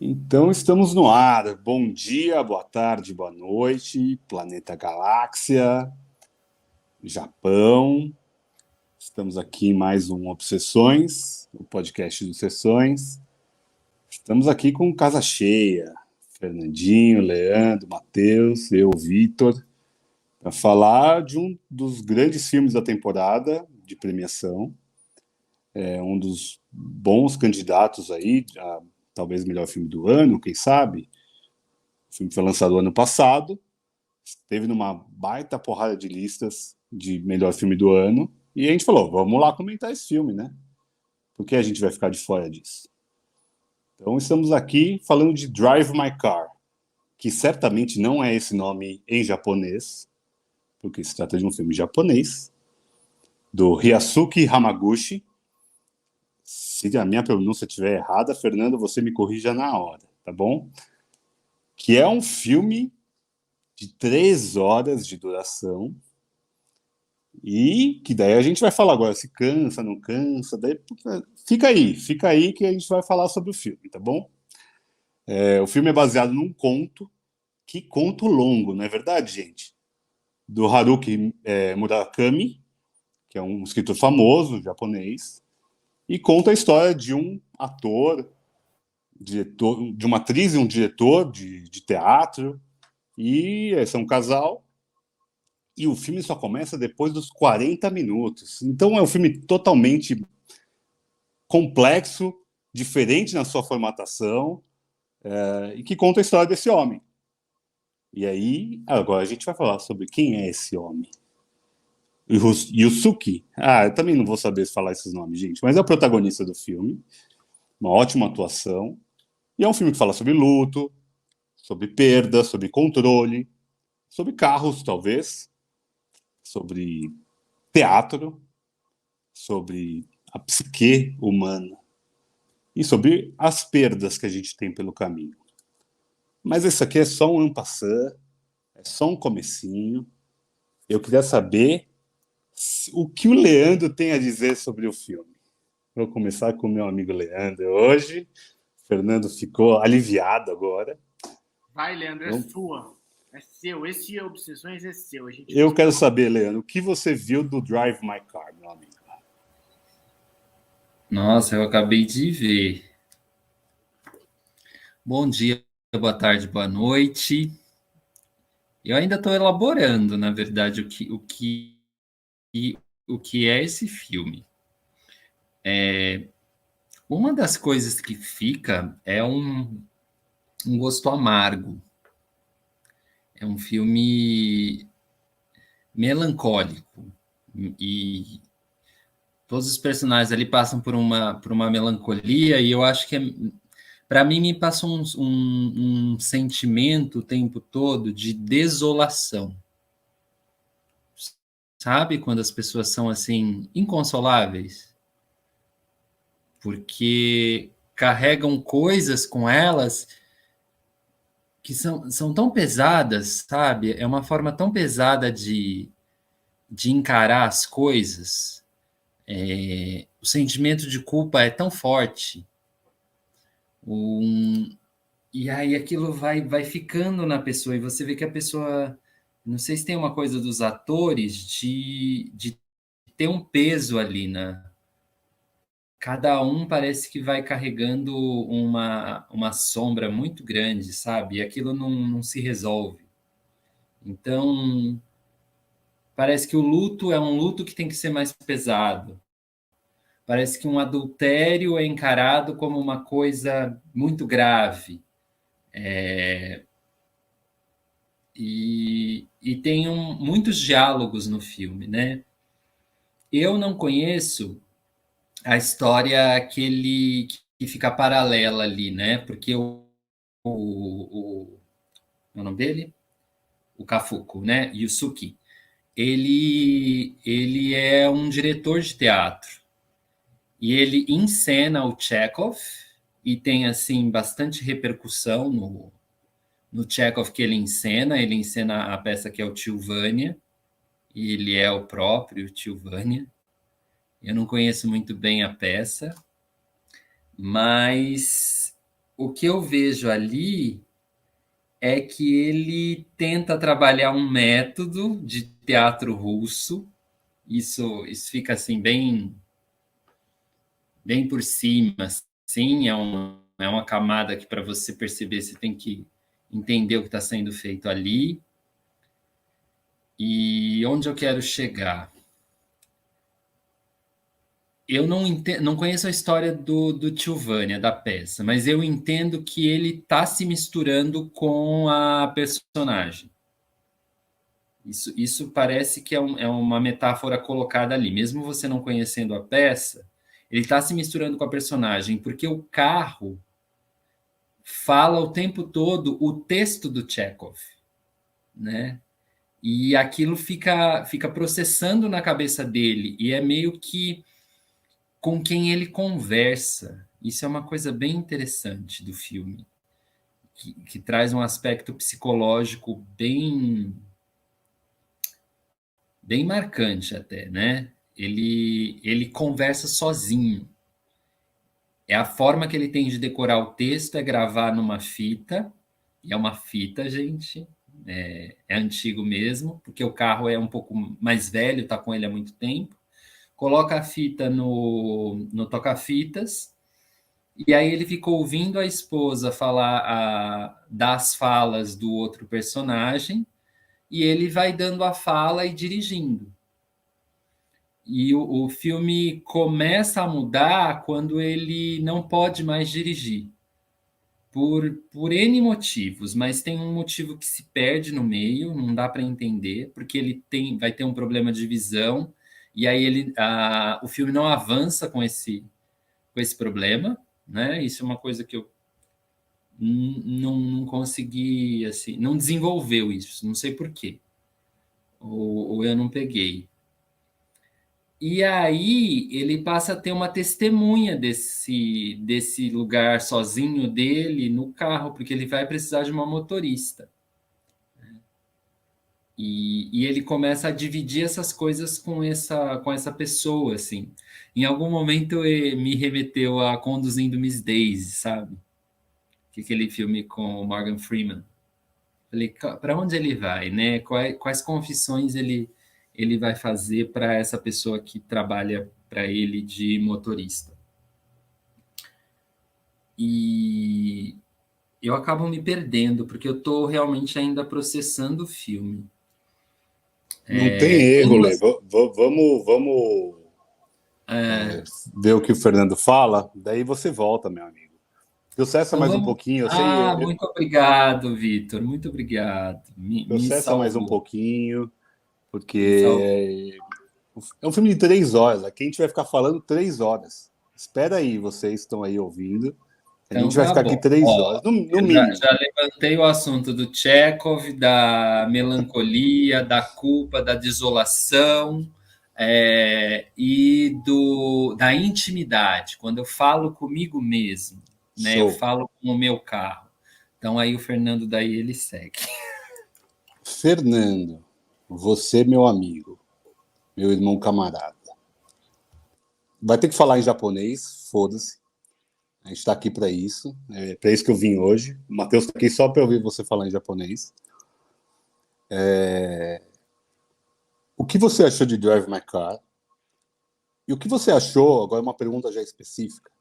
Então estamos no ar. Bom dia, boa tarde, boa noite, Planeta Galáxia, Japão. Estamos aqui em mais um Obsessões, o podcast do Sessões. Estamos aqui com casa cheia. Fernandinho, Leandro, Matheus, eu, Vitor, para falar de um dos grandes filmes da temporada de premiação. É um dos bons candidatos aí, a talvez melhor filme do ano, quem sabe? O filme foi lançado ano passado, esteve numa baita porrada de listas de melhor filme do ano, e a gente falou, vamos lá comentar esse filme, né? Por que a gente vai ficar de fora disso? Então estamos aqui falando de Drive My Car, que certamente não é esse nome em japonês, porque se trata de um filme japonês, do Ryasuke Hamaguchi. Se a minha pronúncia estiver errada, Fernando, você me corrija na hora, tá bom? Que é um filme de 3 horas de duração, e que daí a gente vai falar agora se cansa, não cansa. Daí, fica aí que a gente vai falar sobre o filme, tá bom? O filme é baseado num conto, que conto longo, não é verdade, gente? Do Haruki Murakami, que é um escritor famoso japonês, e conta a história de um ator, diretor, de uma atriz e um diretor de teatro, e esse é um casal. E o filme só começa depois dos 40 minutos. Então é um filme totalmente complexo, diferente na sua formatação, e que conta a história desse homem. E aí, agora a gente vai falar sobre quem é esse homem. Yusuke, eu também não vou saber falar esses nomes, gente, mas é o protagonista do filme, uma ótima atuação, e é um filme que fala sobre luto, sobre perda, sobre controle, sobre carros, talvez, sobre teatro, sobre a psique humana e sobre as perdas que a gente tem pelo caminho. Mas isso aqui é só um en passant, é só um comecinho. Eu queria saber o que o Leandro tem a dizer sobre o filme. Vou começar com o meu amigo Leandro hoje. O Fernando ficou aliviado agora. Vai, Leandro, é Então, sua. É seu. Esse Obsessões é seu. A gente eu quero discute. saber, Leandro, o que você viu do Drive My Car, meu amigo? Nossa, eu acabei de ver. Bom dia, boa tarde, boa noite. Eu ainda estou elaborando, na verdade, o que é esse filme. Uma das coisas que fica é um gosto amargo. É um filme melancólico. E todos os personagens ali passam por uma melancolia, e eu acho que para mim me passa um sentimento o tempo todo de desolação. Sabe quando as pessoas são assim inconsoláveis? Porque carregam coisas com elas que são tão pesadas, sabe? É uma forma tão pesada de encarar as coisas. O sentimento de culpa é tão forte. Um, e aí aquilo vai ficando na pessoa, e você vê que a pessoa. Não sei se tem uma coisa dos atores de ter um peso ali, né? Cada um parece que vai carregando uma sombra muito grande, sabe? E aquilo não se resolve. Então, parece que o luto é um luto que tem que ser mais pesado. Parece que um adultério é encarado como uma coisa muito grave. E tem muitos diálogos no filme, né? Eu não conheço a história que fica paralela ali, né? Porque é o nome dele? O Kafuku, né? Yusuke. Ele é um diretor de teatro e ele encena o Chekhov e tem assim bastante repercussão no Chekhov que ele encena a peça que é o Tio Vânia, e ele é o próprio Tio Vânia. Eu não conheço muito bem a peça, mas o que eu vejo ali é que ele tenta trabalhar um método de teatro russo. Isso fica assim bem por cima, assim, é uma camada que para você perceber você tem que entender o que está sendo feito ali. E onde eu quero chegar? Eu não conheço a história do Tio Vânia, da peça, mas eu entendo que ele está se misturando com a personagem. Isso parece que é uma metáfora colocada ali. Mesmo você não conhecendo a peça, ele está se misturando com a personagem, porque o carro fala o tempo todo o texto do Chekhov, né? E aquilo fica processando na cabeça dele, e é meio que com quem ele conversa. Isso é uma coisa bem interessante do filme, que traz um aspecto psicológico bem marcante até, né? Ele conversa sozinho. É a forma que ele tem de decorar o texto é gravar numa fita, e é uma fita, gente, é antigo mesmo, porque o carro é um pouco mais velho, tá com ele há muito tempo. Coloca a fita no toca-fitas, e aí ele ficou ouvindo a esposa falar das falas do outro personagem, e ele vai dando a fala e dirigindo. E o filme começa a mudar quando ele não pode mais dirigir, por N motivos, mas tem um motivo que se perde no meio, não dá para entender, porque vai ter um problema de visão, e aí o filme não avança com esse problema, né? Isso é uma coisa que eu não consegui, assim, não desenvolveu isso, não sei por quê, ou eu não peguei. E aí ele passa a ter uma testemunha desse lugar sozinho dele no carro, porque ele vai precisar de uma motorista. E ele começa a dividir essas coisas com essa pessoa, assim. Em algum momento me remeteu a Conduzindo Miss Daisy, sabe? Que é aquele filme com o Morgan Freeman. Falei, para onde ele vai, né? Quais confissões ele vai fazer para essa pessoa que trabalha para ele de motorista? E eu acabo me perdendo, porque eu estou realmente ainda processando o filme. Não tem erro, Tem Lê. umas, Vamos ver o que o Fernando fala, daí você volta, meu amigo. Processa então mais um vamos. pouquinho, eu sei, Ah, muito obrigado, Vitor. Muito obrigado. Me processa mais um salvou. pouquinho, Me salvou. porque é um filme de 3 horas. Aqui a gente vai ficar falando 3 horas. Espera aí, vocês estão aí ouvindo. A Então gente vai tá ficar aqui bom. 3 horas, Ó, no eu já, mínimo. já levantei o assunto do Chekhov, da melancolia, da culpa, da desolação, e da intimidade, quando eu falo comigo mesmo, né? Eu Show. falo com o meu carro. Então aí o Fernando daí ele segue. Fernando, você, meu amigo, meu irmão camarada. Vai ter que falar em japonês, foda-se. A gente está aqui para isso. É para isso que eu vim hoje. O Matheus está aqui só para ouvir você falar em japonês. O que você achou de Drive My Car? E o que você achou, agora uma pergunta já específica,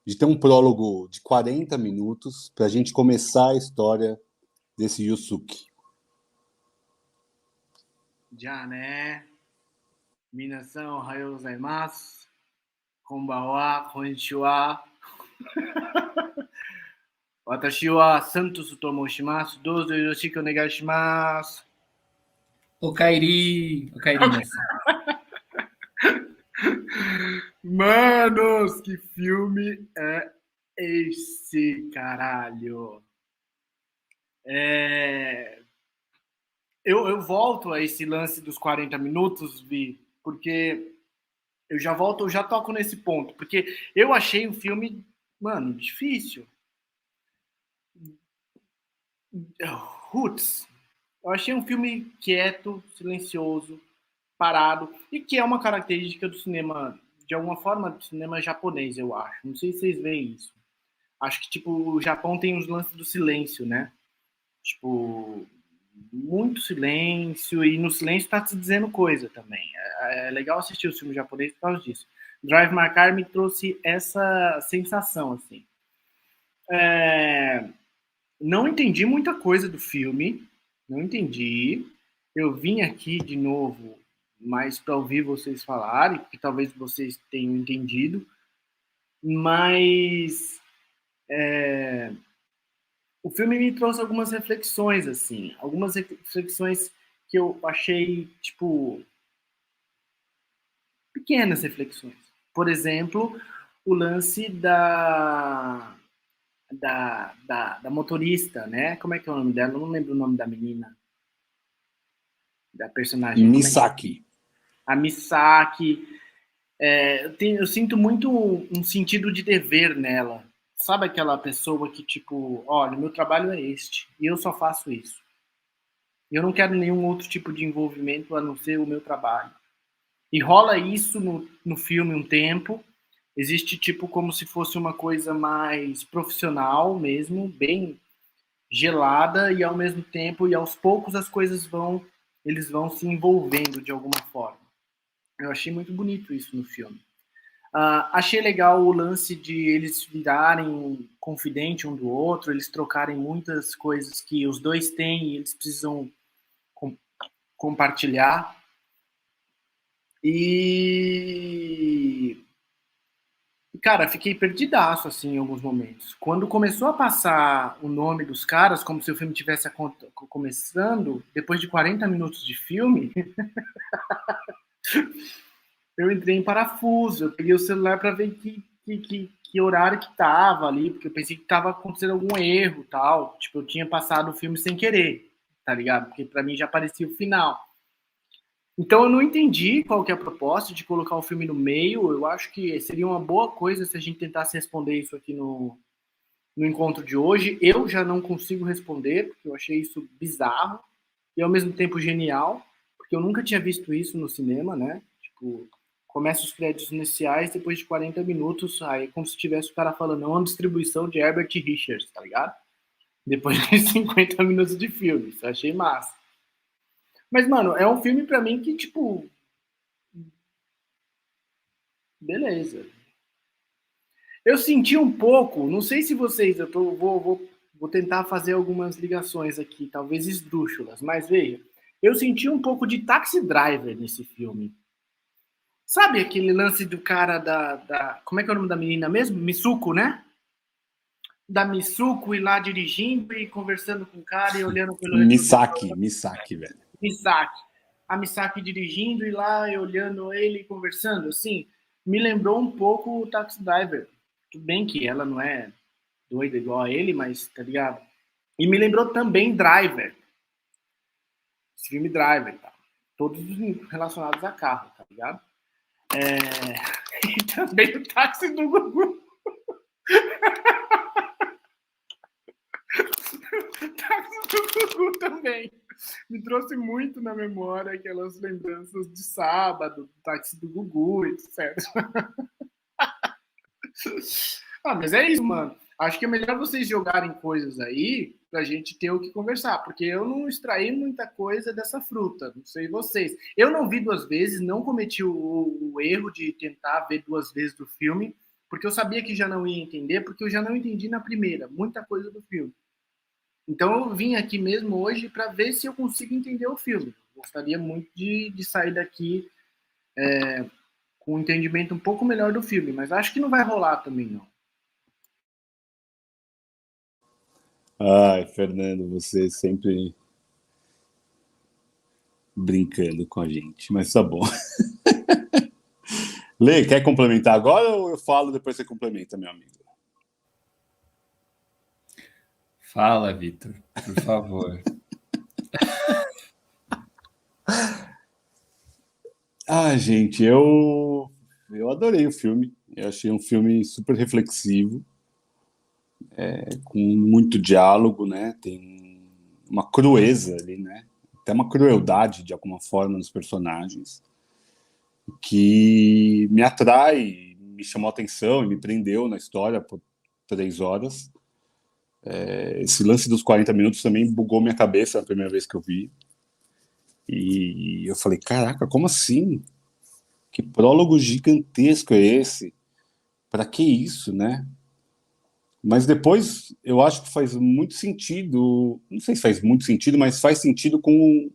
de ter um prólogo de 40 minutos para a gente começar a história desse Yusuke? じゃあね。皆さんおはようございます。こんばんは、こんにちは。私はサントスと申します。どうぞよろしくお願いします。O Kairi Nassan. Manos, que filme é esse, caralho? Eu volto a esse lance dos 40 minutos, Vi, porque eu já toco nesse ponto, porque eu achei o filme, mano, difícil. Roots. Eu achei um filme quieto, silencioso, parado, e que é uma característica do cinema, de alguma forma, do cinema japonês, eu acho. Não sei se vocês veem isso. acho que, tipo, o Japão tem os lances do silêncio, né? Tipo, muito silêncio, e no silêncio tá te dizendo coisa também. É legal assistir o filme japonês por causa disso. Drive My Car me trouxe essa sensação, assim. Não entendi muita coisa do filme, não entendi. Eu vim aqui de novo, mais para ouvir vocês falarem, porque talvez vocês tenham entendido, mas o filme me trouxe algumas reflexões, assim, algumas reflexões que eu achei, tipo, pequenas reflexões. Por exemplo, o lance da motorista, né? Como é que é o nome dela? Eu não lembro o nome da menina, da personagem. Misaki. A Misaki. Eu sinto muito um sentido de dever nela. Sabe aquela pessoa que, tipo, olha, meu trabalho é este, e eu só faço isso. Eu não quero nenhum outro tipo de envolvimento a não ser o meu trabalho. E rola isso no filme um tempo. Existe, tipo, como se fosse uma coisa mais profissional mesmo, bem gelada, e ao mesmo tempo, e aos poucos eles vão se envolvendo de alguma forma. Eu achei muito bonito isso no filme. Achei legal o lance de eles virarem confidente um do outro, eles trocarem muitas coisas que os dois têm e eles precisam compartilhar. E, cara, fiquei perdidaço, assim, em alguns momentos. Quando começou a passar o nome dos caras, como se o filme tivesse começando, depois de 40 minutos de filme, eu entrei em parafuso. Eu peguei o celular para ver que horário que tava ali, porque eu pensei que tava acontecendo algum erro, tal. Tipo, eu tinha passado o filme sem querer, tá ligado? Porque para mim já parecia o final. Então eu não entendi qual que é a proposta de colocar o filme no meio. Eu acho que seria uma boa coisa se a gente tentasse responder isso aqui no encontro de hoje. Eu já não consigo responder, porque eu achei isso bizarro e ao mesmo tempo genial, porque eu nunca tinha visto isso no cinema, né? Tipo, começa os créditos iniciais, depois de 40 minutos, aí é como se tivesse o cara falando, uma distribuição de Herbert Richards, tá ligado? Depois de 50 minutos de filme. Isso eu achei massa. Mas, mano, é um filme pra mim que, tipo, beleza. Eu senti um pouco, não sei se vocês, vou tentar fazer algumas ligações aqui, talvez esdrúxulas, mas veja, eu senti um pouco de Taxi Driver nesse filme. Sabe aquele lance do cara como é que é o nome da menina mesmo? Misuko, né? Da Misuko ir lá dirigindo e conversando com o cara e olhando pelo retrovisor. Misaki, velho. Misaki. A Misaki dirigindo e lá e olhando ele e conversando, assim, me lembrou um pouco o Taxi Driver. Tudo bem que ela não é doida igual a ele, mas tá ligado? E me lembrou também Driver. Esse filme Driver, tá? Todos relacionados a carro, tá ligado? E também o Táxi do Gugu. Táxi do Gugu também. Me trouxe muito na memória aquelas lembranças de sábado, do Táxi do Gugu, etc. Mas é isso, mano. Acho que é melhor vocês jogarem coisas aí pra gente ter o que conversar, porque eu não extraí muita coisa dessa fruta, não sei vocês. Eu não vi duas vezes, não cometi o erro de tentar ver duas vezes do filme, porque eu sabia que já não ia entender, porque eu já não entendi na primeira, muita coisa do filme. Então eu vim aqui mesmo hoje para ver se eu consigo entender o filme. Gostaria muito de sair daqui com um entendimento um pouco melhor do filme, mas acho que não vai rolar também, não. Ai, Fernando, você sempre brincando com a gente, mas tá bom. Lê, quer complementar agora ou eu falo depois você complementa, meu amigo? Fala, Vitor, por favor. Gente, eu adorei o filme. Eu achei um filme super reflexivo, com muito diálogo, né? Tem uma crueza ali, né? Até uma crueldade, de alguma forma, nos personagens, que me atrai, me chamou a atenção e me prendeu na história por 3 horas. Esse lance dos 40 minutos também bugou minha cabeça a primeira vez que eu vi. E eu falei, caraca, como assim? Que prólogo gigantesco é esse? Para que isso, né? Mas depois eu acho que faz muito sentido, não sei se faz muito sentido, mas faz sentido com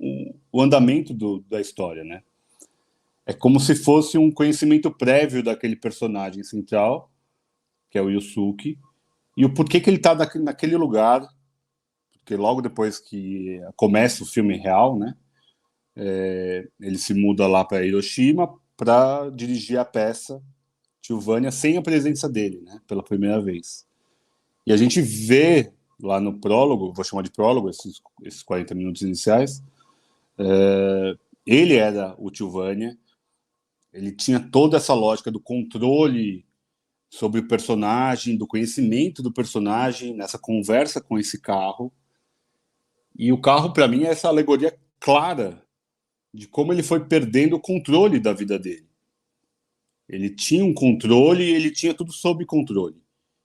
o andamento da história, né? É como se fosse um conhecimento prévio daquele personagem central, que é o Yusuke, e o porquê que ele está naquele lugar, porque logo depois que começa o filme real, né? Ele se muda lá para Hiroshima para dirigir a peça Sylvania sem a presença dele, né? Pela primeira vez. E a gente vê lá no prólogo, vou chamar de prólogo, esses 40 minutos iniciais, ele era o Sylvania, ele tinha toda essa lógica do controle sobre o personagem, do conhecimento do personagem, nessa conversa com esse carro. E o carro, para mim, é essa alegoria clara de como ele foi perdendo o controle da vida dele. Ele tinha um controle e ele tinha tudo sob controle.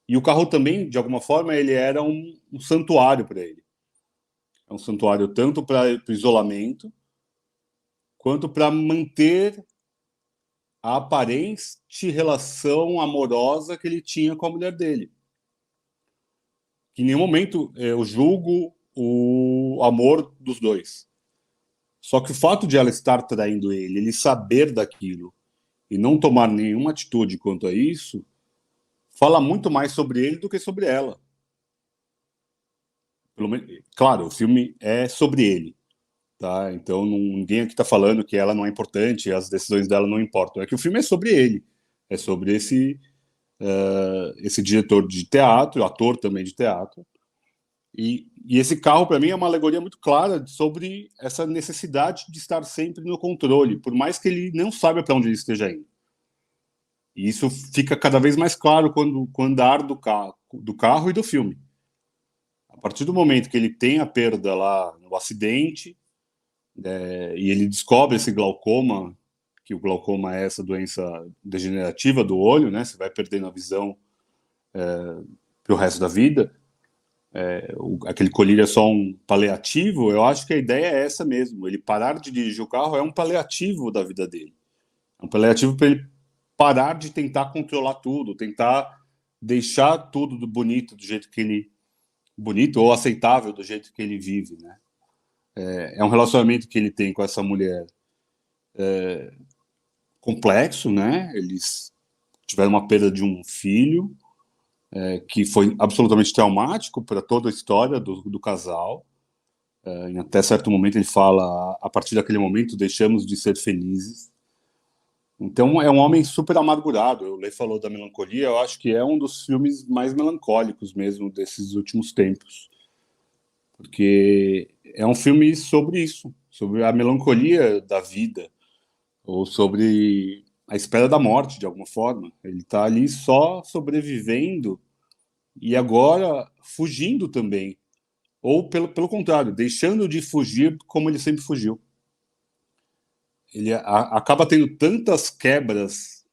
E o carro também, de alguma forma, ele era um santuário para ele. É um santuário tanto para o isolamento, quanto para manter a aparente relação amorosa que ele tinha com a mulher dele. Que em nenhum momento eu julgo o amor dos dois. Só que o fato de ela estar traindo ele saber daquilo e não tomar nenhuma atitude quanto a isso, fala muito mais sobre ele do que sobre ela. Pelo menos, claro, o filme é sobre ele, tá? Então ninguém aqui está falando que ela não é importante, as decisões dela não importam. É que o filme é sobre ele, é sobre esse diretor de teatro, ator também de teatro. E esse carro, para mim, é uma alegoria muito clara sobre essa necessidade de estar sempre no controle, por mais que ele não saiba para onde ele esteja indo. E isso fica cada vez mais claro com o andar do carro e do filme. A partir do momento que ele tem a perda lá no acidente, e ele descobre esse glaucoma, que o glaucoma é essa doença degenerativa do olho, né? Você vai perdendo a visão para o resto da vida. Aquele colírio é só um paliativo. Eu acho que a ideia é essa mesmo. Ele parar de dirigir o carro é um paliativo da vida dele. É um paliativo para ele parar de tentar controlar tudo, tentar deixar tudo do bonito do jeito que ele bonito ou aceitável do jeito que ele vive, né? É um relacionamento que ele tem com essa mulher complexo, né? Eles tiveram uma perda de um filho que foi absolutamente traumático para toda a história do casal. Em até certo momento ele fala, a partir daquele momento deixamos de ser felizes. Então é um homem super amargurado. O Lê falou da melancolia, eu acho que é um dos filmes mais melancólicos mesmo desses últimos tempos. Porque é um filme sobre isso, sobre a melancolia da vida, ou sobre a espera da morte, de alguma forma. Ele está ali só sobrevivendo e agora fugindo também. Ou, pelo contrário, deixando de fugir como ele sempre fugiu. Ele acaba tendo tantas quebras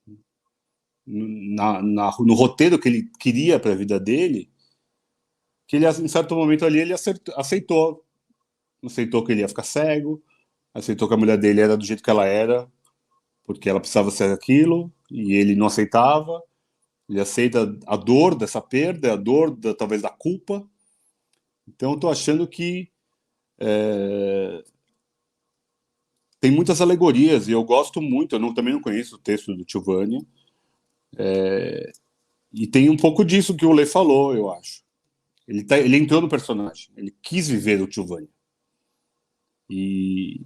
no roteiro que ele queria para a vida dele, que ele, em certo momento ali, ele aceitou que ele ia ficar cego, aceitou que a mulher dele era do jeito que ela era, porque ela precisava ser aquilo, e ele não aceitava. Ele aceita a dor dessa perda, a dor talvez da culpa. Então eu estou achando que tem muitas alegorias, e eu gosto muito. Também não conheço o texto do Sylvania, e tem um pouco disso que o Lê falou, eu acho. Ele entrou no personagem, ele quis viver o Sylvania. E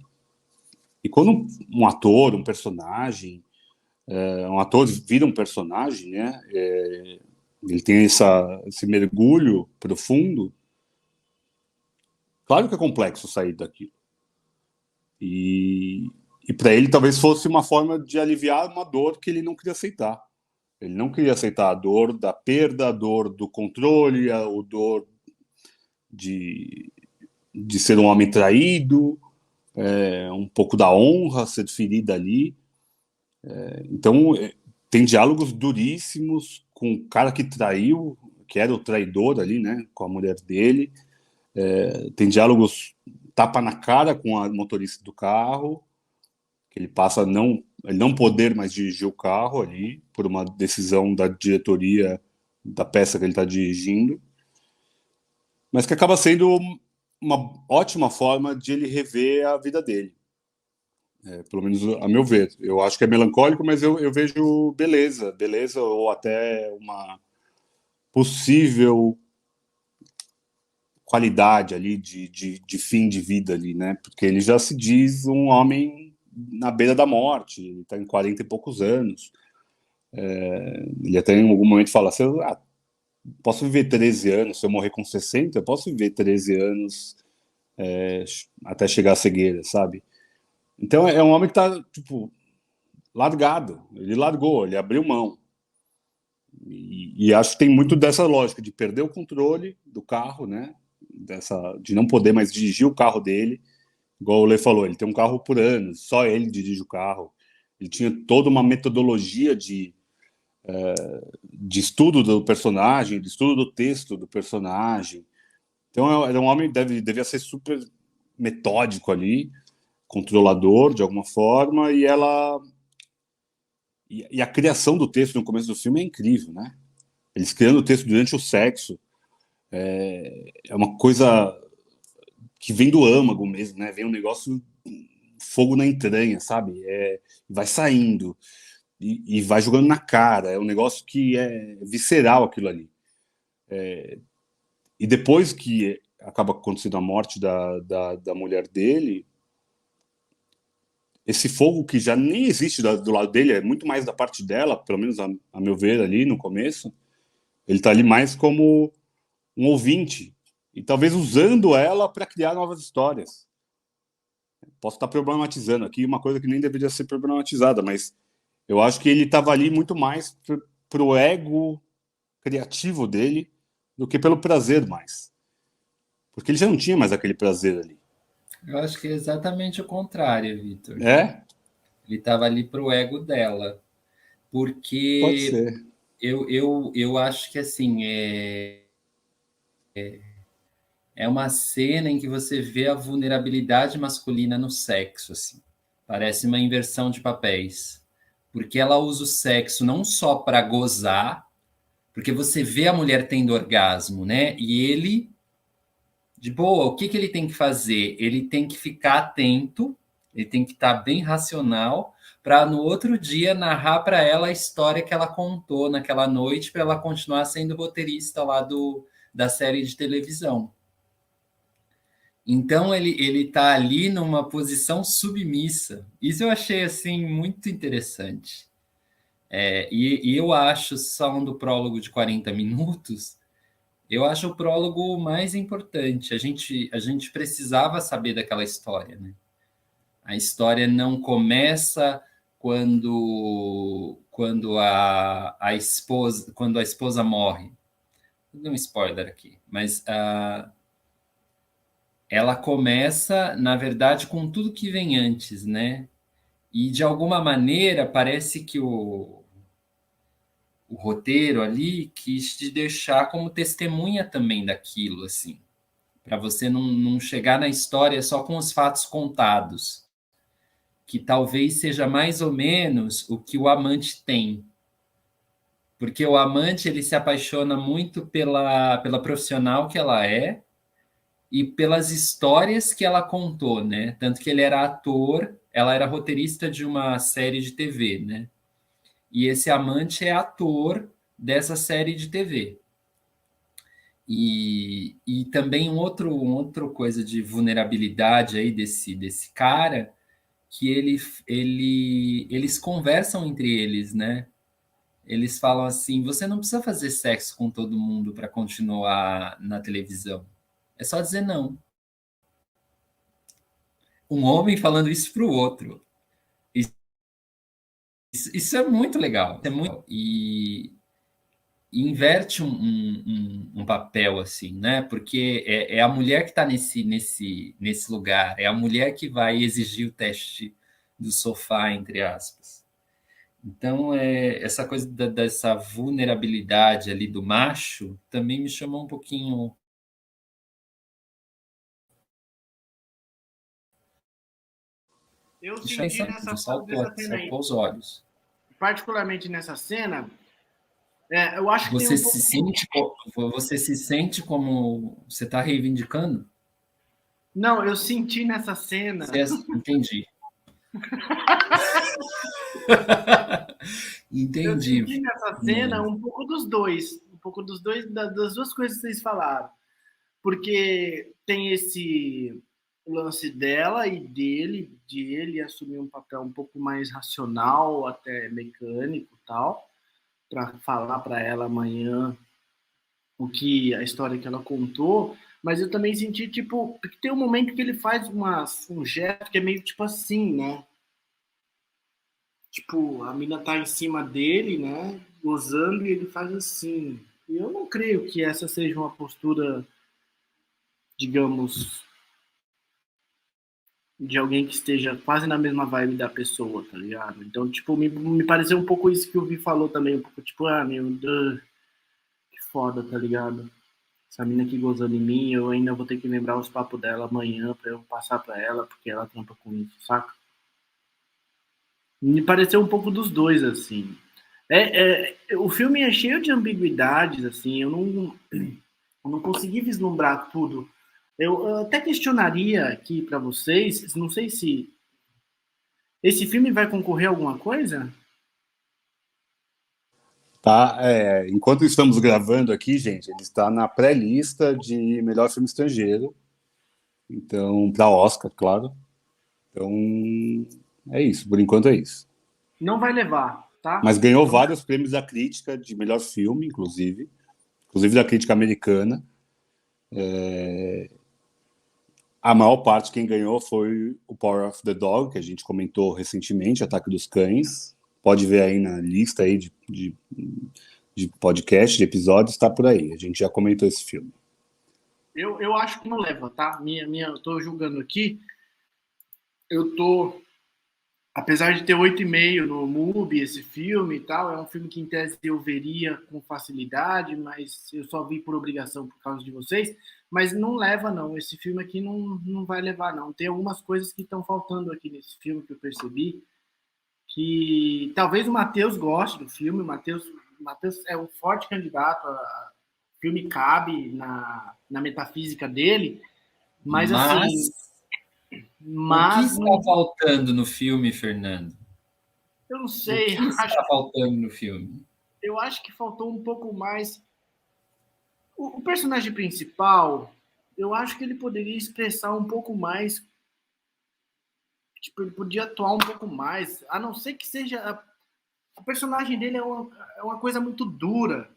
quando um ator, um personagem, um ator vira um personagem, né? Ele tem esse mergulho profundo. Claro que é complexo sair daquilo. E para ele talvez fosse uma forma de aliviar uma dor que ele não queria aceitar. Ele não queria aceitar a dor da perda, a dor do controle, a dor de ser um homem traído, um pouco da honra ser ferida ali. Então, tem diálogos duríssimos com o cara que traiu, que era o traidor ali, né, com a mulher dele. Tem diálogos tapa na cara com a motorista do carro, que ele passa a ele não poder mais dirigir o carro ali, por uma decisão da diretoria da peça que ele está dirigindo, mas que acaba sendo uma ótima forma de ele rever a vida dele. Pelo menos a meu ver. Eu acho que é melancólico, mas eu vejo beleza, ou até uma possível qualidade ali de fim de vida ali, né? Porque ele já se diz um homem na beira da morte, ele está em 40 e poucos anos. Ele até em algum momento fala assim, posso viver 13 anos, se eu morrer com 60, eu posso viver 13 anos até chegar à cegueira, sabe? Então é um homem que está, tipo, largado. Ele largou, ele abriu mão. E acho que tem muito dessa lógica de perder o controle do carro, né? De não poder mais dirigir o carro dele. Igual o Lê falou, ele tem um carro por ano, só ele dirige o carro. Ele tinha toda uma metodologia de estudo do personagem, de estudo do texto do personagem. Então era um homem que devia ser super metódico ali, controlador de alguma forma, e a criação do texto no começo do filme é incrível, né? Eles criando o texto durante o sexo é uma coisa que vem do âmago mesmo, né? Vem um negócio, fogo na entranha, sabe? Vai saindo e vai jogando na cara. É um negócio que é visceral aquilo ali. E depois que acaba acontecendo a morte da mulher dele, esse fogo que já nem existe do lado dele, é muito mais da parte dela, pelo menos a meu ver ali no começo. Ele está ali mais como um ouvinte e talvez usando ela para criar novas histórias. Posso estar problematizando aqui uma coisa que nem deveria ser problematizada, mas eu acho que ele estava ali muito mais para o ego criativo dele do que pelo prazer mais. Porque ele já não tinha mais aquele prazer ali. Eu acho que é exatamente o contrário, Vitor. É? Ele estava ali para o ego dela. Pode Porque ser. eu acho que assim é uma cena em que você vê a vulnerabilidade masculina no sexo, assim. Parece uma inversão de papéis. Porque ela usa o sexo não só para gozar, porque você vê a mulher tendo orgasmo, né? E ele, de boa, o que ele tem que fazer? Ele tem que ficar atento, ele tem que estar bem racional, para no outro dia narrar para ela a história que ela contou naquela noite, para ela continuar sendo roteirista lá da série de televisão. Então ele está ali numa posição submissa. Isso eu achei assim muito interessante. E eu acho, só do prólogo de 40 minutos, eu acho o prólogo mais importante. A gente precisava saber daquela história, né? A história não começa quando a esposa morre. Vou dar um spoiler aqui, mas ela começa, na verdade, com tudo que vem antes, né? E de alguma maneira parece que o roteiro ali quis te deixar como testemunha também daquilo, assim, para você não chegar na história só com os fatos contados, que talvez seja mais ou menos o que o amante tem. Porque o amante ele se apaixona muito pela profissional que ela é e pelas histórias que ela contou, né? Tanto que ele era ator, ela era roteirista de uma série de TV, né? E esse amante é ator dessa série de TV. E também outra coisa de vulnerabilidade aí desse cara, que eles conversam entre eles, né? Eles falam assim: você não precisa fazer sexo com todo mundo para continuar na televisão. É só dizer não. Um homem falando isso para o outro. Isso é muito legal. É muito, e inverte um papel assim, né? Porque é a mulher que está nesse lugar, é a mulher que vai exigir o teste do sofá, entre aspas. Então, essa coisa dessa vulnerabilidade ali do macho também me chamou um pouquinho. Eu Me senti chamou atenção, nessa cena aí, saltou os olhos. particularmente nessa cena, eu acho que tem Você um se pouco. sente, você se sente como você está reivindicando? Não, eu senti nessa cena. Entendi. Eu Entendi. senti nessa cena um pouco dos dois. Um pouco dos dois, das duas coisas que vocês falaram. Porque tem esse lance dela e dele, de ele assumir um papel um pouco mais racional, até mecânico e tal, para falar para ela amanhã o que a história que ela contou, mas eu também senti tipo, porque tem um momento que ele faz um gesto que é meio tipo assim, né? Tipo, a mina tá em cima dele, né? Gozando e ele faz assim. E eu não creio que essa seja uma postura, digamos, de alguém que esteja quase na mesma vibe da pessoa, tá ligado? Então, tipo, me pareceu um pouco isso que o Vi falou também, um pouco tipo, meu Deus, que foda, tá ligado? Essa mina aqui gozando em mim, eu ainda vou ter que lembrar os papos dela amanhã pra eu passar pra ela, porque ela trampa com isso, saca? Me pareceu um pouco dos dois, assim. O filme é cheio de ambiguidades, assim, eu não consegui vislumbrar tudo. Eu até questionaria aqui para vocês, não sei se esse filme vai concorrer a alguma coisa? Tá, enquanto estamos gravando aqui, gente, ele está na pré-lista de melhor filme estrangeiro. Então, para Oscar, claro. Então, é isso. Por enquanto é isso. Não vai levar, tá? Mas ganhou Não, vários prêmios da crítica de melhor filme, inclusive da crítica americana. A maior parte quem ganhou foi o Power of the Dog, que a gente comentou recentemente, Ataque dos Cães. Pode ver aí na lista aí de podcast, de episódios, está por aí. A gente já comentou esse filme. eu acho que não leva, tá? Eu tô julgando aqui, eu tô apesar de ter 8,5 no MUBI, esse filme e tal, é um filme que em tese eu veria com facilidade, mas eu só vi por obrigação por causa de vocês. Mas não leva, não. Esse filme aqui não vai levar, não. Tem algumas coisas que estão faltando aqui nesse filme que eu percebi, que talvez o Matheus goste do filme. O Matheus é um forte candidato. O filme cabe na metafísica dele, mas assim, Mas o que mas está faltando no filme, Fernando? eu não O sei, que está faltando no filme? eu acho que faltou um pouco mais. O personagem principal, eu acho que ele poderia expressar um pouco mais. Tipo, ele podia atuar um pouco mais, a não ser que seja. O personagem dele é uma coisa muito dura,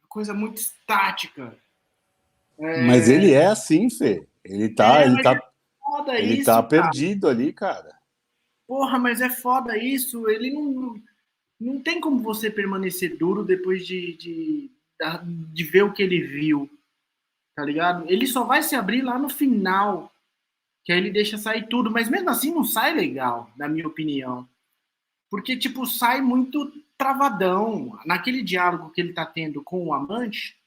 uma coisa muito estática. Mas ele é assim, Fê. Mas é foda Ele tá isso, cara. perdido ali, cara. Porra, mas é foda isso. Ele não tem como você permanecer duro depois de ver o que ele viu, tá ligado? Ele só vai se abrir lá no final, que aí ele deixa sair tudo, mas mesmo assim não sai legal, na minha opinião. Porque, tipo, sai muito travadão. Naquele diálogo que ele tá tendo com o amante,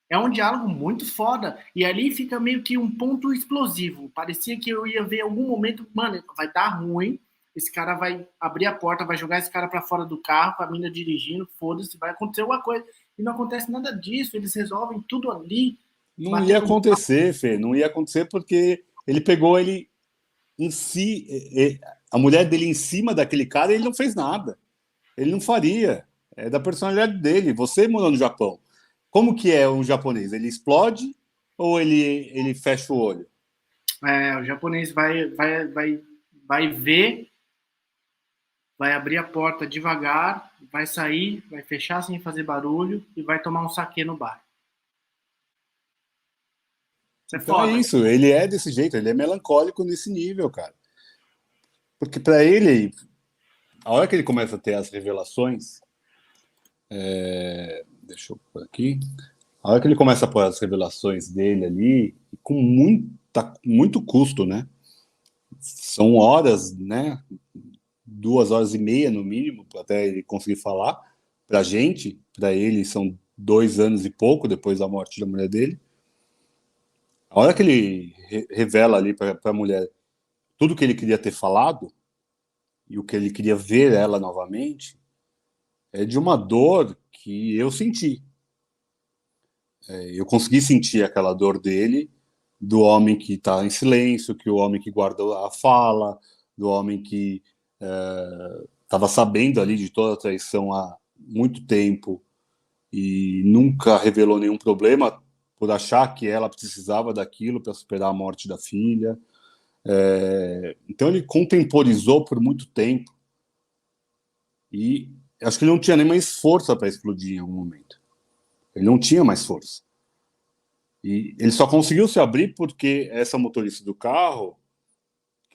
é um diálogo muito foda. E ali fica meio que um ponto explosivo. Parecia que eu ia ver em algum momento, mano, vai dar ruim, esse cara vai abrir a porta, vai jogar esse cara para fora do carro, com a mina dirigindo, foda-se, vai acontecer alguma coisa. E não acontece nada disso, eles resolvem tudo ali, Não ia batendo. acontecer, Fê. Não ia acontecer porque ele pegou ele em si, a mulher dele em cima daquele cara, e ele não fez nada. Ele não faria. É da personalidade dele. Você morou no Japão. Como que é um japonês? Ele explode ou ele fecha o olho? O japonês vai ver, vai abrir a porta devagar, vai sair, vai fechar sem fazer barulho e vai tomar um saquê no bar. Isso é Então é foda. isso. Ele é desse jeito. Ele é melancólico nesse nível, cara. Porque para ele, a hora que ele começa a ter as revelações, deixa eu pôr aqui. A hora que ele começa a pôr as revelações dele ali, com muito custo, né? São horas, né? 2 horas e meia, no mínimo, até ele conseguir falar. Para ele, são 2 anos e pouco depois da morte da mulher dele. A hora que ele revela ali para a mulher tudo que ele queria ter falado e o que ele queria ver ela novamente, é de uma dor que eu senti. Eu consegui sentir aquela dor dele, do homem que está em silêncio, que o homem que guardou a fala, do homem que estava sabendo ali de toda a traição há muito tempo e nunca revelou nenhum problema por achar que ela precisava daquilo para superar a morte da filha. Então ele contemporizou por muito tempo e acho que ele não tinha nem mais força para explodir em algum momento. Ele não tinha mais força. E ele só conseguiu se abrir porque essa motorista do carro,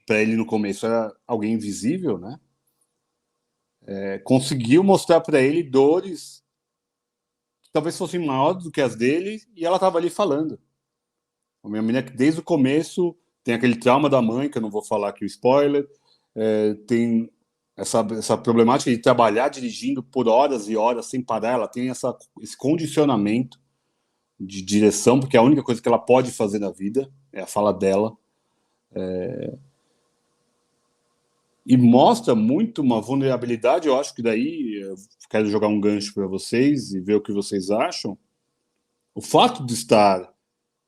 para ele no começo era alguém invisível, né? Conseguiu mostrar para ele dores que talvez fossem maiores do que as dele, e ela estava ali falando. A minha menina, que desde o começo tem aquele trauma da mãe, que eu não vou falar aqui o spoiler, tem essa problemática de trabalhar dirigindo por horas e horas sem parar, ela tem esse condicionamento de direção, porque é a única coisa que ela pode fazer na vida é a fala dela. E mostra muito uma vulnerabilidade. Eu acho que daí eu quero jogar um gancho para vocês e ver o que vocês acham. O fato de estar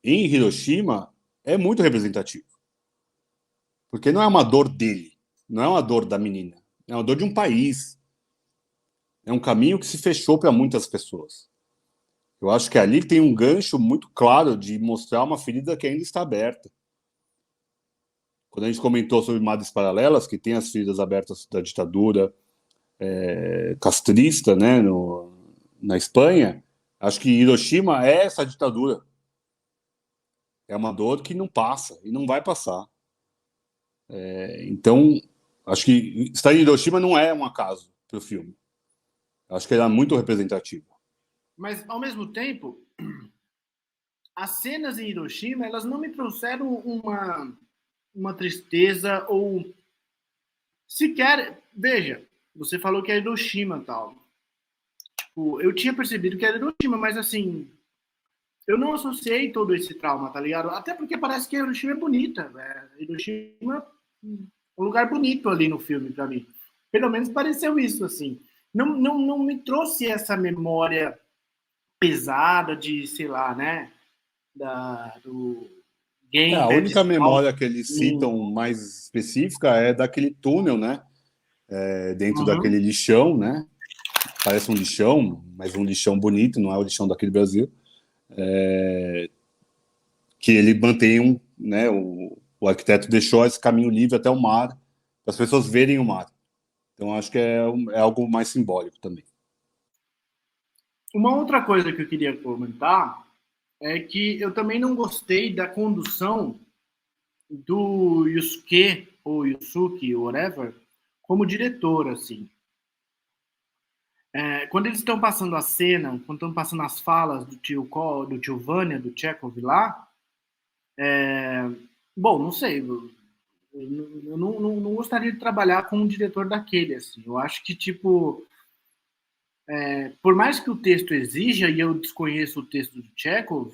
em Hiroshima é muito representativo, porque não é uma dor dele, não é uma dor da menina, é uma dor de um país, é um caminho que se fechou para muitas pessoas. Eu acho que ali tem um gancho muito claro de mostrar uma ferida que ainda está aberta. Quando a gente comentou sobre Madres Paralelas, que tem as feridas abertas da ditadura castrista, né, na Espanha, acho que Hiroshima é essa ditadura. É uma dor que não passa e não vai passar. Então, acho que estar em Hiroshima não é um acaso para o filme. Acho que ele é muito representativo. Mas, ao mesmo tempo, as cenas em Hiroshima, elas não me trouxeram uma tristeza ou sequer... Veja, você falou que é Hiroshima e tal. Tipo, eu tinha percebido que era Hiroshima, mas assim, eu não associei todo esse trauma, tá ligado? Até porque parece que Hiroshima é bonita, né? Hiroshima é um lugar bonito ali no filme pra mim. Pelo menos pareceu isso, assim. Não me trouxe essa memória pesada de, sei lá, né? Do A game pede única salto. memória que eles citam mais específica é daquele túnel, né? Dentro daquele lixão, né? Parece um lixão, mas um lixão bonito, não é o lixão daquele Brasil. Que ele mantém né? O arquiteto deixou esse caminho livre até o mar, para as pessoas verem o mar. Então acho que é algo mais simbólico também. Uma outra coisa que eu queria comentar é que eu também não gostei da condução do Yusuke, ou Yusuke, whatever, como diretor, assim. Quando eles estão passando a cena, quando estão passando as falas do tio Vânia, do Chekhov lá, bom, não sei, eu não gostaria de trabalhar com um diretor daquele, assim. Eu acho que, tipo, por mais que o texto exija, e eu desconheço o texto do Chekhov,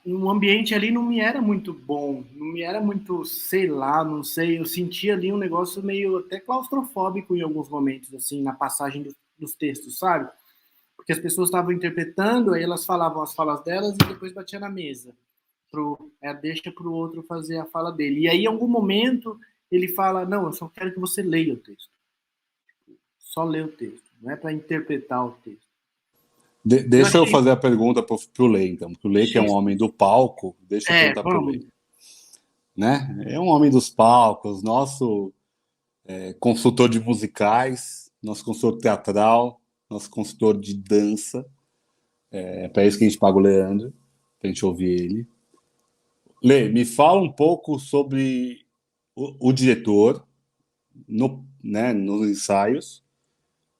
o ambiente ali não me era muito bom, não me era muito, sei lá, não sei, eu sentia ali um negócio meio até claustrofóbico em alguns momentos, assim, na passagem dos textos, sabe? Porque as pessoas estavam interpretando, aí elas falavam as falas delas e depois batia na mesa. Deixa para o outro fazer a fala dele. E aí, em algum momento, ele fala, não, eu só quero que você leia o texto. Só lê o texto, não é para interpretar o texto. Deixa eu fazer a pergunta para o Lê, então. Porque o Lê, que é um homem do palco, deixa eu perguntar para o Lê. Né? É um homem dos palcos, nosso consultor de musicais, nosso consultor teatral, nosso consultor de dança. É para isso que a gente paga o Leandro, para a gente ouvir ele. Lê, me fala um pouco sobre o diretor né, nos ensaios,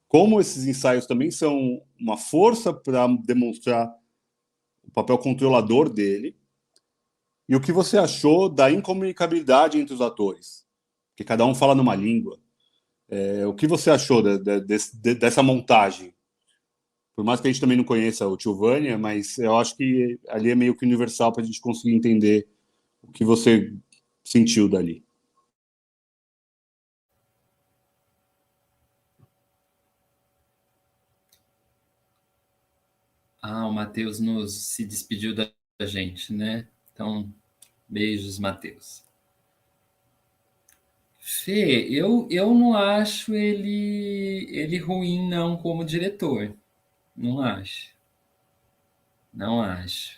como esses ensaios também são uma força para demonstrar o papel controlador dele, E o que você achou da incomunicabilidade entre os atores? Porque cada um fala numa língua. O que você achou dessa montagem? Por mais que a gente também não conheça o Tio Vânia, mas eu acho que ali é meio que universal para a gente conseguir entender o que você sentiu dali. O Matheus se despediu da gente, né? Então, beijos, Matheus. Fê, eu não acho ele ruim, não, como diretor. Não acho. Não acho.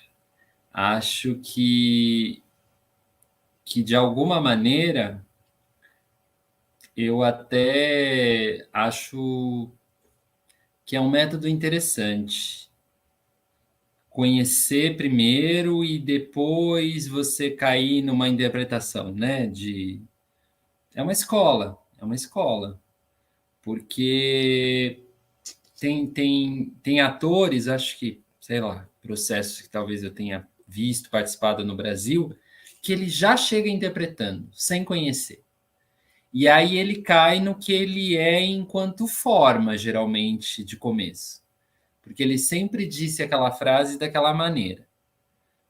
Acho que de alguma maneira, eu até acho que é um método interessante. Conhecer primeiro e depois você cair numa interpretação, né? É uma escola, porque tem atores, acho que, sei lá, processos que talvez eu tenha visto, participado no Brasil, que ele já chega interpretando, sem conhecer. E aí ele cai no que ele é enquanto forma, geralmente, de começo. Porque ele sempre disse aquela frase daquela maneira.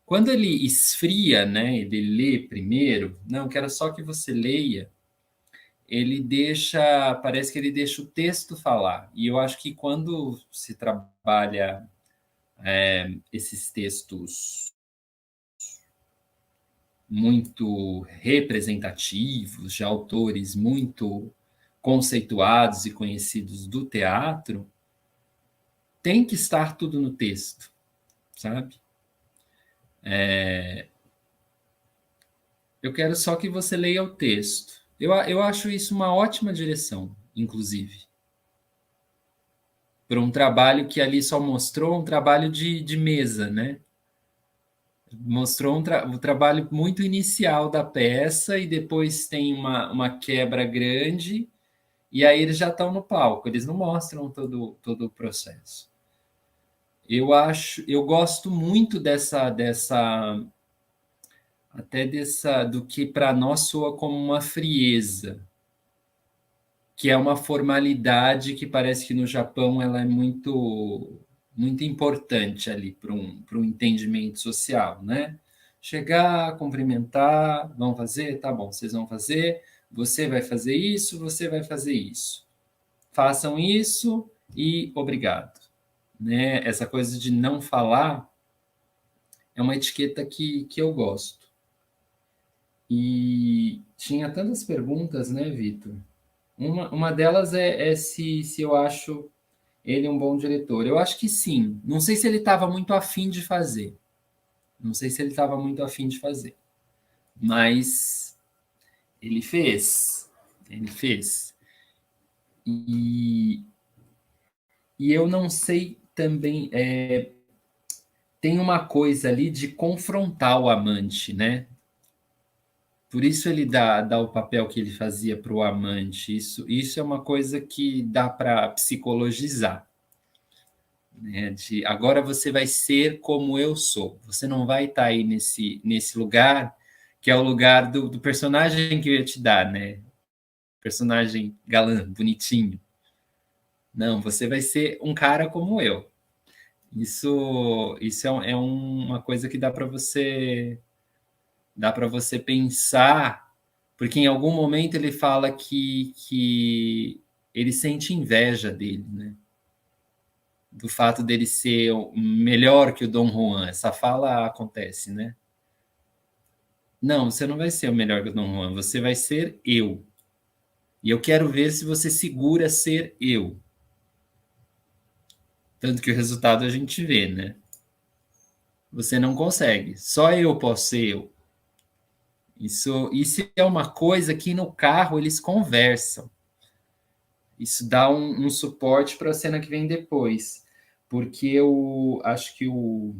Quando ele esfria, né, ele lê primeiro, não, quero só que você leia, parece que ele deixa o texto falar. E eu acho que quando se trabalha esses textos muito representativos, de autores muito conceituados e conhecidos do teatro, tem que estar tudo no texto, sabe? Eu quero só que você leia o texto. Eu acho isso uma ótima direção, inclusive, para um trabalho que ali só mostrou um trabalho de mesa, né? Mostrou um trabalho muito inicial da peça e depois tem uma quebra grande e aí eles já estão no palco, eles não mostram todo o processo. Eu gosto muito do que para nós soa como uma frieza, que é uma formalidade que parece que no Japão ela é muito importante ali para um entendimento social, né? Chegar, cumprimentar, vão fazer, tá bom, vocês vão fazer, você vai fazer isso, você vai fazer isso. Façam isso e obrigado. Né? Essa coisa de não falar é uma etiqueta que eu gosto. E tinha tantas perguntas, né, Vitor? Uma delas é se eu acho ele um bom diretor. Eu acho que sim. Não sei se ele estava muito afim de fazer. Mas ele fez. E eu não sei também. Tem uma coisa ali de confrontar o amante, né? Por isso ele dá o papel que ele fazia para o amante. Isso é uma coisa que dá para psicologizar. Né? Agora você vai ser como eu sou. Você não vai estar aí nesse lugar, que é o lugar do personagem que eu ia te dar, né? Personagem galã, bonitinho. Não, você vai ser um cara como eu. Isso é uma coisa que dá para você pensar, porque em algum momento ele fala que ele sente inveja dele, né? Do fato dele ser melhor que o Dom Juan. Essa fala acontece, né? Não, você não vai ser o melhor que o Dom Juan, você vai ser eu. E eu quero ver se você segura ser eu. Tanto que o resultado a gente vê, né? Você não consegue. Só eu posso ser eu. Isso é uma coisa que no carro eles conversam. Isso dá um suporte para a cena que vem depois. Porque eu acho que o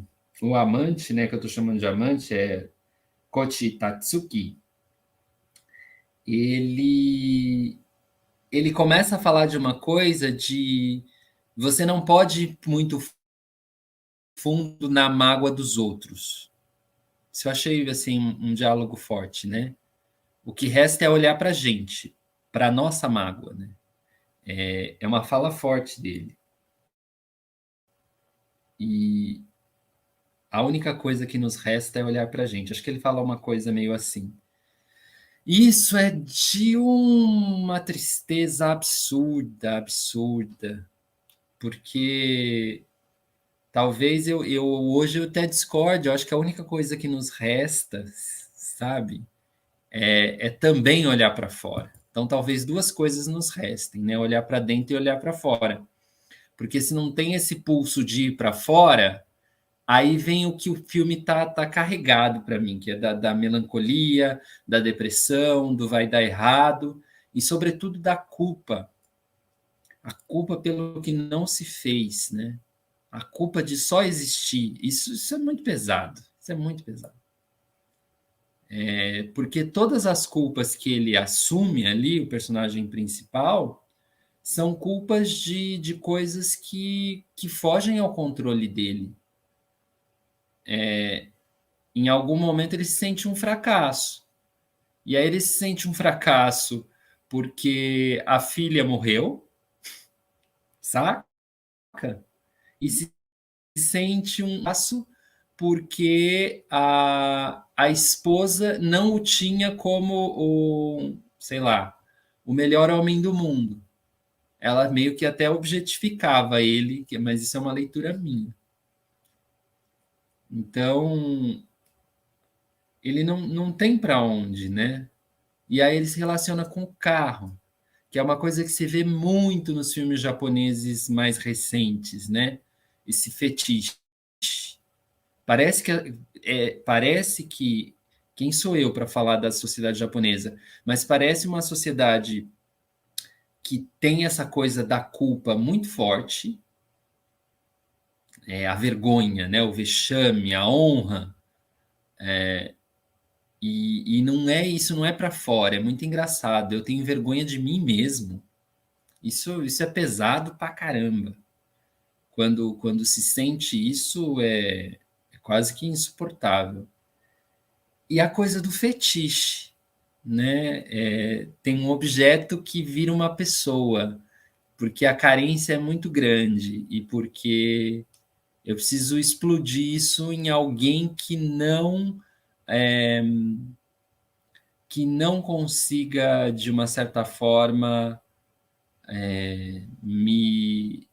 amante, né, que eu estou chamando de amante, é Kochi Tatsuki. Ele começa a falar de uma coisa de você não pode ir muito fundo na mágoa dos outros. Isso eu achei assim um diálogo forte, né? O que resta é olhar para a gente, para a nossa mágoa, né? É uma fala forte dele. E a única coisa que nos resta é olhar para a gente. Acho que ele fala uma coisa meio assim. Isso é de uma tristeza absurda, absurda, porque talvez eu hoje eu até discorde, eu acho que a única coisa que nos resta, sabe, é também olhar para fora. Então talvez duas coisas nos restem, né? Olhar para dentro e olhar para fora. Porque se não tem esse pulso de ir para fora, aí vem o que o filme tá carregado para mim, que é da melancolia, da depressão, do vai dar errado, e sobretudo da culpa. A culpa pelo que não se fez, né? A culpa de só existir. Isso é muito pesado. Isso é muito pesado. Porque todas as culpas que ele assume ali, o personagem principal, são culpas de coisas que fogem ao controle dele. Em algum momento ele se sente um fracasso. E aí ele se sente um fracasso porque a filha morreu, saca? E se sente um fracasso porque a esposa não o tinha como o, sei lá, o melhor homem do mundo. Ela meio que até objetificava ele, mas isso é uma leitura minha. Então, ele não tem para onde, né? E aí ele se relaciona com o carro, que é uma coisa que se vê muito nos filmes japoneses mais recentes, né? Esse fetiche. Parece que quem sou eu para falar da sociedade japonesa? Mas parece uma sociedade que tem essa coisa da culpa muito forte, a vergonha, né? O vexame, a honra. E não é isso, não é para fora, é muito engraçado. Eu tenho vergonha de mim mesmo. Isso é pesado pra caramba. Quando se sente isso, é quase que insuportável. E a coisa do fetiche, né? Tem um objeto que vira uma pessoa, porque a carência é muito grande e porque eu preciso explodir isso em alguém é, que não consiga, de uma certa forma, me,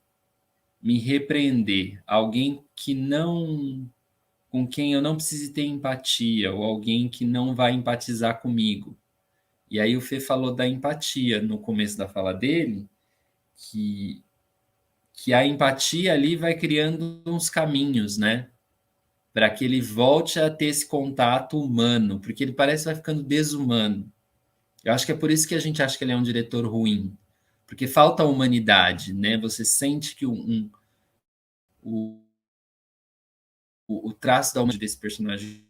me repreender. Alguém que não, com quem eu não precise ter empatia, ou alguém que não vai empatizar comigo. E aí o Fê falou da empatia no começo da fala dele, que, que a empatia ali vai criando uns caminhos, né? Para que ele volte a ter esse contato humano, porque ele parece que vai ficando desumano. Eu acho que é por isso que a gente acha que ele é um diretor ruim, porque falta humanidade, né? Você sente que o, o traço da humanidade desse personagem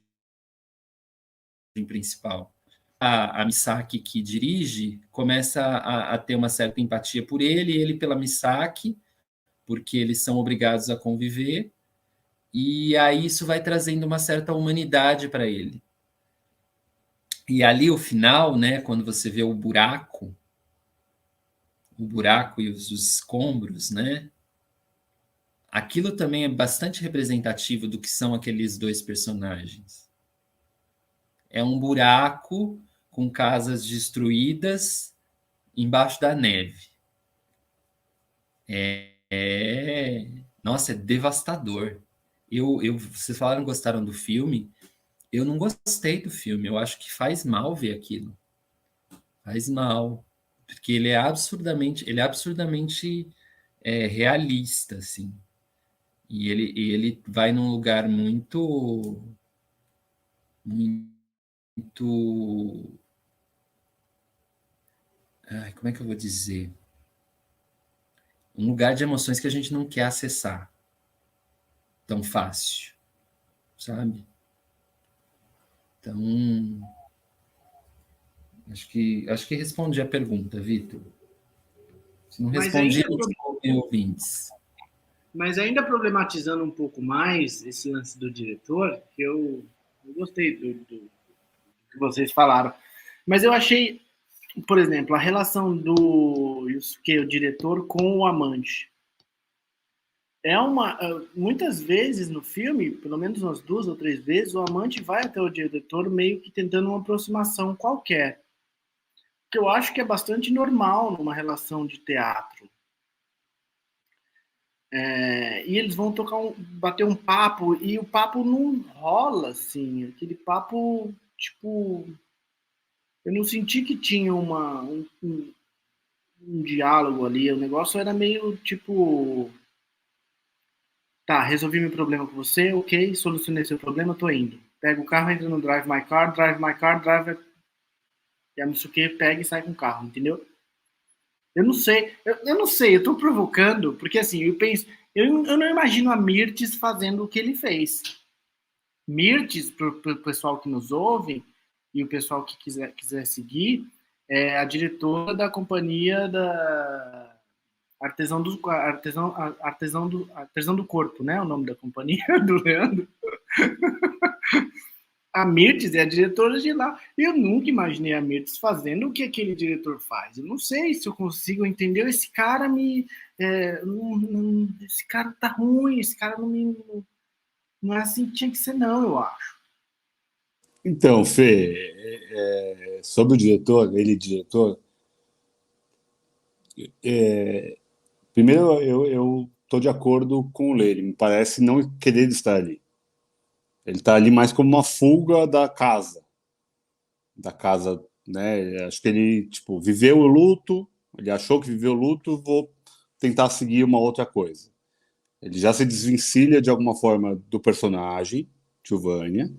principal. A Misaki, que dirige, começa a ter uma certa empatia por ele, e ele pela Misaki, porque eles são obrigados a conviver, e aí isso vai trazendo uma certa humanidade para ele. E ali o final, né, quando você vê o buraco e os escombros, né, aquilo também é bastante representativo do que são aqueles dois personagens. É um buraco com casas destruídas embaixo da neve. Nossa, é devastador. Vocês falaram que gostaram do filme. Eu não gostei do filme. Eu acho que faz mal ver aquilo. Faz mal. Porque ele é absurdamente realista, assim. E ele vai num lugar muito, ai, como é que eu vou dizer? Um lugar de emoções que a gente não quer acessar tão fácil, sabe? Então, acho que respondi a pergunta, Vitor. Se não Mas respondi, ainda, não desculpem, ouvintes. mas ainda problematizando um pouco mais esse lance do diretor, que eu Eu gostei do que vocês falaram. Mas eu achei, por exemplo, a relação do Yusuke, o diretor, com o amante. É uma. Muitas vezes no filme, pelo menos umas 2 ou 3 vezes, o amante vai até o diretor meio que tentando uma aproximação qualquer. Que eu acho que é bastante normal numa relação de teatro. E eles vão bater um papo, e o papo não rola, assim. Aquele papo, tipo. Eu não senti que tinha um diálogo ali. O negócio era meio tipo. Tá, resolvi meu problema com você, ok, solucionei seu problema, tô indo. Pega o carro, entra no Drive My Car, drive. E a Mitsuki pega e sai com o carro, entendeu? Eu não sei, eu não sei, eu tô provocando, porque assim, eu penso, eu não imagino a Mirtes fazendo o que ele fez. Mirtes, pro pessoal que nos ouve, e o pessoal que quiser seguir, é a diretora da companhia da Artesão do Corpo, né? O nome da companhia do Leandro. A Mirtes é a diretora de lá. Eu nunca imaginei a Mirtes fazendo o que aquele diretor faz. Eu não sei se eu consigo entender. Esse cara esse cara tá ruim, esse cara não é assim que tinha que ser, não, eu acho. Então, Fê, sobre o diretor, diretor, primeiro eu tô de acordo com o Lê, ele me parece não querer estar ali. Ele está ali mais como uma fuga da casa, né? Acho que ele, tipo, viveu o luto, ele achou que viveu o luto, vou tentar seguir uma outra coisa. Ele já se desvencilha de alguma forma do personagem, Giovanni.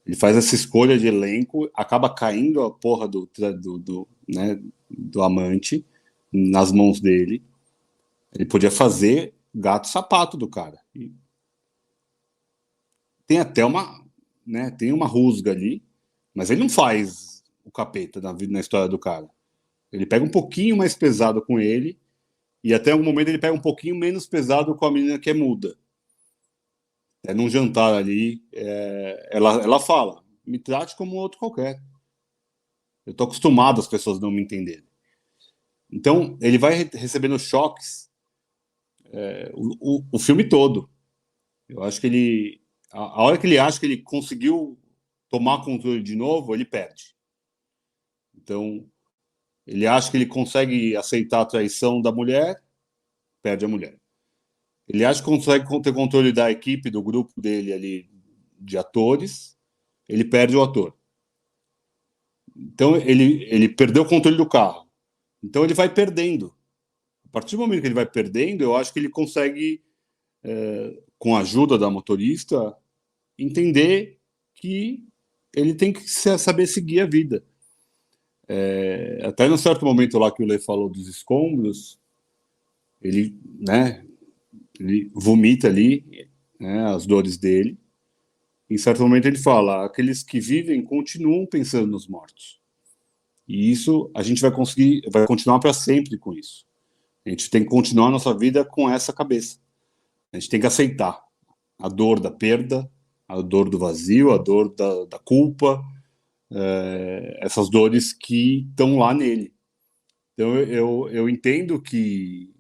Ele faz essa escolha de elenco, acaba caindo a porra né, do amante nas mãos dele. Ele podia fazer gato sapato do cara. E tem até né, tem uma rusga ali, mas ele não faz o capeta na história do cara. Ele pega um pouquinho mais pesado com ele, e até algum momento ele pega um pouquinho menos pesado com a menina que é muda. Num jantar ali, ela fala: me trate como outro qualquer. Eu tô acostumado as pessoas não me entenderem. Então, ele vai recebendo choques o filme todo. Eu acho que a hora que ele acha que ele conseguiu tomar controle de novo, ele perde. Então, ele acha que ele consegue aceitar a traição da mulher, perde a mulher. Ele acha que consegue ter controle da equipe, do grupo dele ali de atores, ele perde o ator. Então, ele perdeu o controle do carro. Então, ele vai perdendo. A partir do momento que ele vai perdendo, eu acho que ele consegue, com a ajuda da motorista, entender que ele tem que saber seguir a vida. Até num certo momento lá que o Lê falou dos escombros, ele, né, ele vomita ali, né, as dores dele. Em certo momento ele fala: aqueles que vivem continuam pensando nos mortos. E isso a gente vai continuar para sempre com isso. A gente tem que continuar a nossa vida com essa cabeça. A gente tem que aceitar a dor da perda, a dor do vazio, a dor da culpa, essas dores que estão lá nele. Então eu entendo que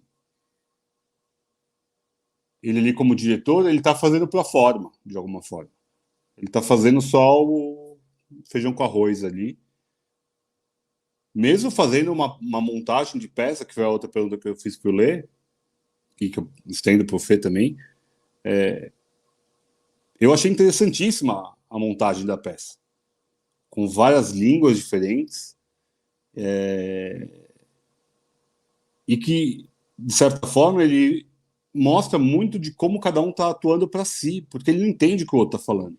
ele ali como diretor, ele está fazendo para forma, de alguma forma. Ele está fazendo só o feijão com arroz ali. Mesmo fazendo uma montagem de peça, que foi a outra pergunta que eu fiz para o Lê, e que eu estendo para o Fê também, eu achei interessantíssima a montagem da peça, com várias línguas diferentes, e que, de certa forma, ele mostra muito de como cada um está atuando para si, porque ele não entende o que o outro está falando.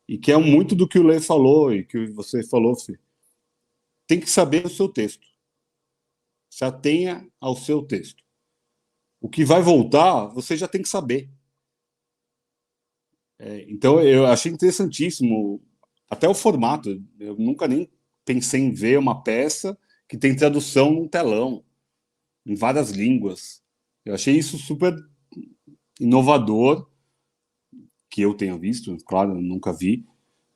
E que é muito do que o Lê falou e que você falou, Fê. Tem que saber o seu texto. Se atenha ao seu texto. O que vai voltar, você já tem que saber. Então, eu achei interessantíssimo até o formato. Eu nunca nem pensei em ver uma peça que tem tradução num telão, em várias línguas. Eu achei isso super inovador, que eu tenha visto, claro, eu nunca vi,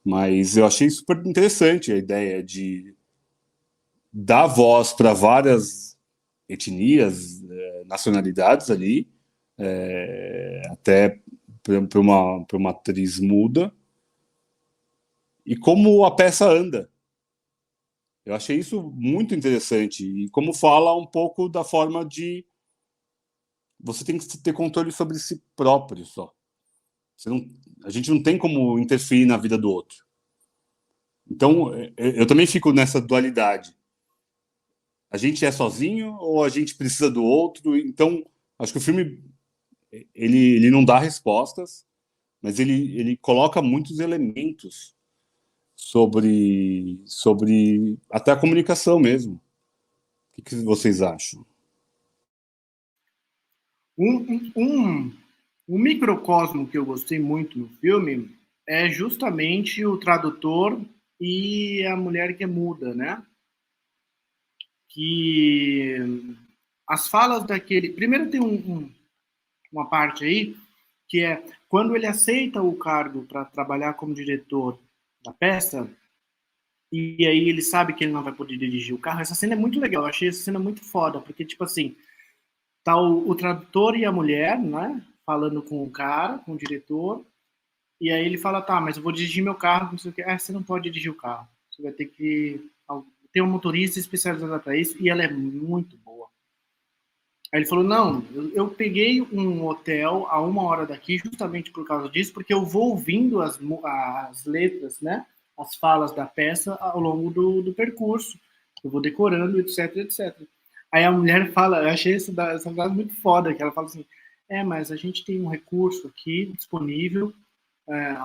mas eu achei super interessante a ideia de dar voz para várias etnias, nacionalidades ali, até para uma atriz muda, e como a peça anda. Eu achei isso muito interessante, e como fala um pouco da forma de você tem que ter controle sobre si próprio só. Você não, a gente não tem como interferir na vida do outro. Então, eu também fico nessa dualidade. A gente é sozinho ou a gente precisa do outro? Então, acho que o filme ele não dá respostas, mas ele coloca muitos elementos sobre até a comunicação mesmo. O que vocês acham? Um microcosmo que eu gostei muito no filme é justamente o tradutor e a mulher que é muda, né? Que as falas daquele. Primeiro tem uma parte aí que é quando ele aceita o cargo para trabalhar como diretor da peça, e aí ele sabe que ele não vai poder dirigir o carro. Essa cena é muito legal, eu achei essa cena muito foda, porque, tipo assim, tá o tradutor e a mulher, né, falando com o cara, com o diretor, e aí ele fala, tá, mas eu vou dirigir meu carro, não sei o que. Você não pode dirigir o carro, você vai ter que ter um motorista especializado para isso, e ela é muito boa. Aí ele falou, não, eu peguei um hotel a 1 hora daqui justamente por causa disso, porque eu vou ouvindo as letras, né, as falas da peça ao longo do percurso. Eu vou decorando, etc, etc. Aí a mulher fala, eu achei essa frase muito foda, que ela fala assim, mas a gente tem um recurso aqui disponível,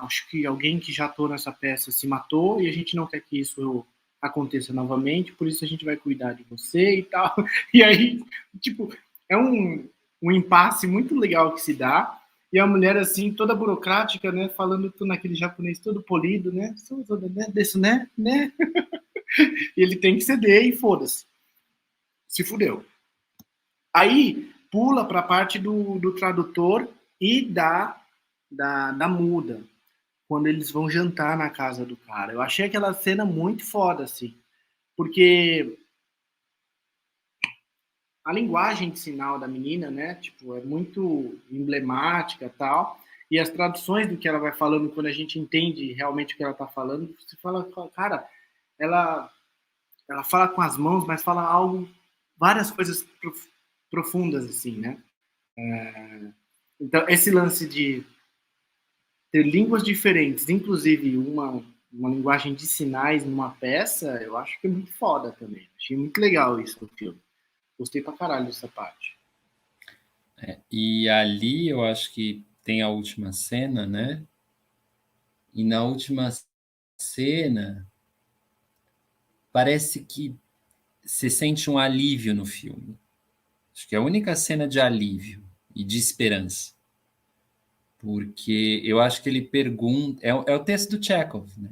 acho que alguém que já atuou nessa peça se matou e a gente não quer que isso aconteça novamente, por isso a gente vai cuidar de você e tal. E aí, tipo, é um impasse muito legal que se dá, e a mulher, assim, toda burocrática, né, falando tudo naquele japonês todo polido, né, desse, né, e ele tem que ceder e foda-se, se fudeu. Aí, pula para a parte do tradutor e da muda, quando eles vão jantar na casa do cara. Eu achei aquela cena muito foda, assim, porque a linguagem de sinal da menina, né, tipo, é muito emblemática, tal, e as traduções do que ela vai falando, quando a gente entende realmente o que ela tá falando, você fala, cara, ela ela fala com as mãos, mas fala algo, várias coisas profundas, assim, né? Então, esse lance de ter línguas diferentes, inclusive uma linguagem de sinais numa peça, eu acho que é muito foda também. Achei muito legal isso no filme. Gostei pra caralho dessa parte. E ali eu acho que tem a última cena, né? E na última cena parece que se sente um alívio no filme. Acho que é a única cena de alívio e de esperança. Porque eu acho que ele pergunta. É o texto do Chekhov, né?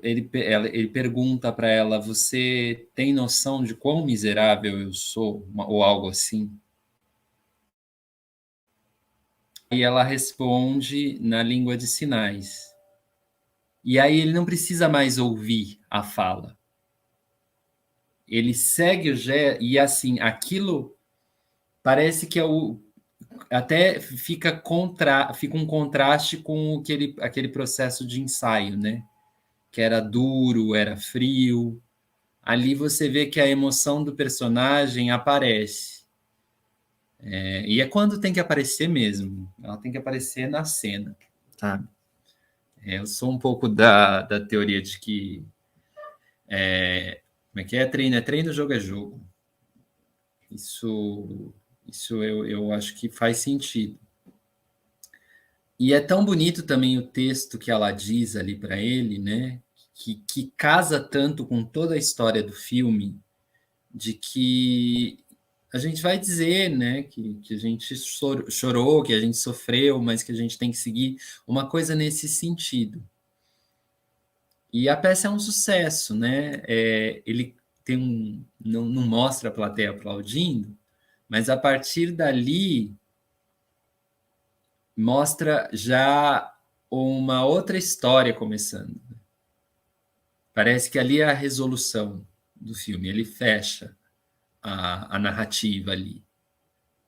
Ele pergunta para ela: Você tem noção de quão miserável eu sou? Ou algo assim. E ela responde na língua de sinais. E aí ele não precisa mais ouvir a fala. Ele segue o gesto e assim, aquilo parece que até fica um contraste com aquele processo de ensaio, né? Que era duro, era frio. Ali você vê que a emoção do personagem aparece. E é quando tem que aparecer mesmo. Ela tem que aparecer na cena, sabe? Eu sou um pouco da teoria de que como é que é? Treino é treino, jogo é jogo. Isso eu acho que faz sentido. E é tão bonito também o texto que ela diz ali para ele, né? Que casa tanto com toda a história do filme, de que a gente vai dizer, né, que a gente chorou, que a gente sofreu, mas que a gente tem que seguir uma coisa nesse sentido. E a peça é um sucesso, né? Ele tem não mostra a plateia aplaudindo, mas a partir dali mostra já uma outra história começando. Parece que ali é a resolução do filme, ele fecha a narrativa ali.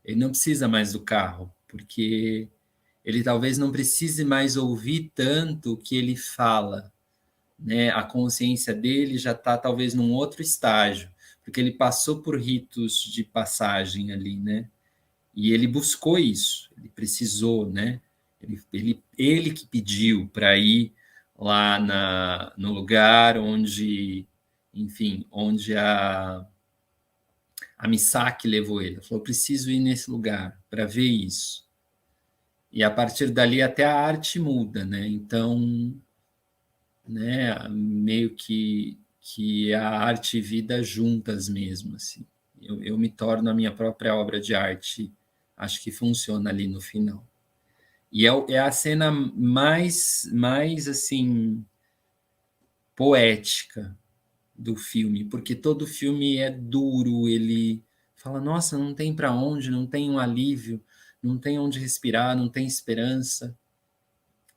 Ele não precisa mais do carro, porque ele talvez não precise mais ouvir tanto o que ele fala, né? A consciência dele já está talvez num outro estágio, porque ele passou por ritos de passagem ali, né? E ele buscou isso, ele precisou, né? Ele que pediu para ir lá no lugar onde, enfim, onde a Misaki levou ele. Ela falou, preciso ir nesse lugar para ver isso. E a partir dali até a arte muda, né? Então, né, meio que a arte e vida juntas mesmo, assim. Eu me torno a minha própria obra de arte, acho que funciona ali no final. E é a cena mais assim, poética do filme, porque todo filme é duro, ele fala, nossa, não tem para onde, não tem um alívio, não tem onde respirar, não tem esperança.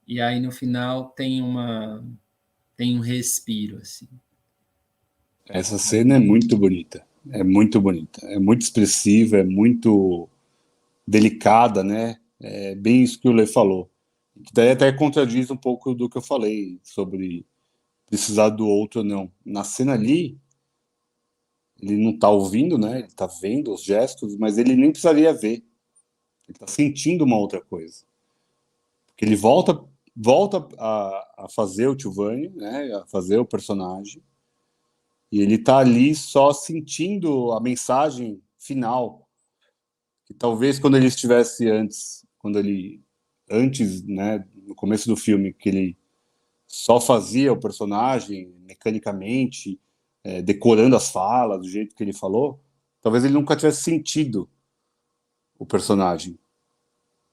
E aí no final tem um respiro assim. Essa cena é muito bonita. É muito bonita. É muito expressiva, é muito delicada, né? É bem isso que o Lê falou. Que daí até contradiz um pouco do que eu falei sobre precisar do outro ou não. Na cena ali, ele não tá ouvindo, né? Ele tá vendo os gestos, mas ele nem precisaria ver. Ele tá sentindo uma outra coisa. Porque ele volta a fazer o Giovanni, né? A fazer o personagem. E ele tá ali só sentindo a mensagem final. Que talvez quando ele estivesse antes, né, no começo do filme, que ele só fazia o personagem mecanicamente, decorando as falas, do jeito que ele falou, talvez ele nunca tivesse sentido o personagem.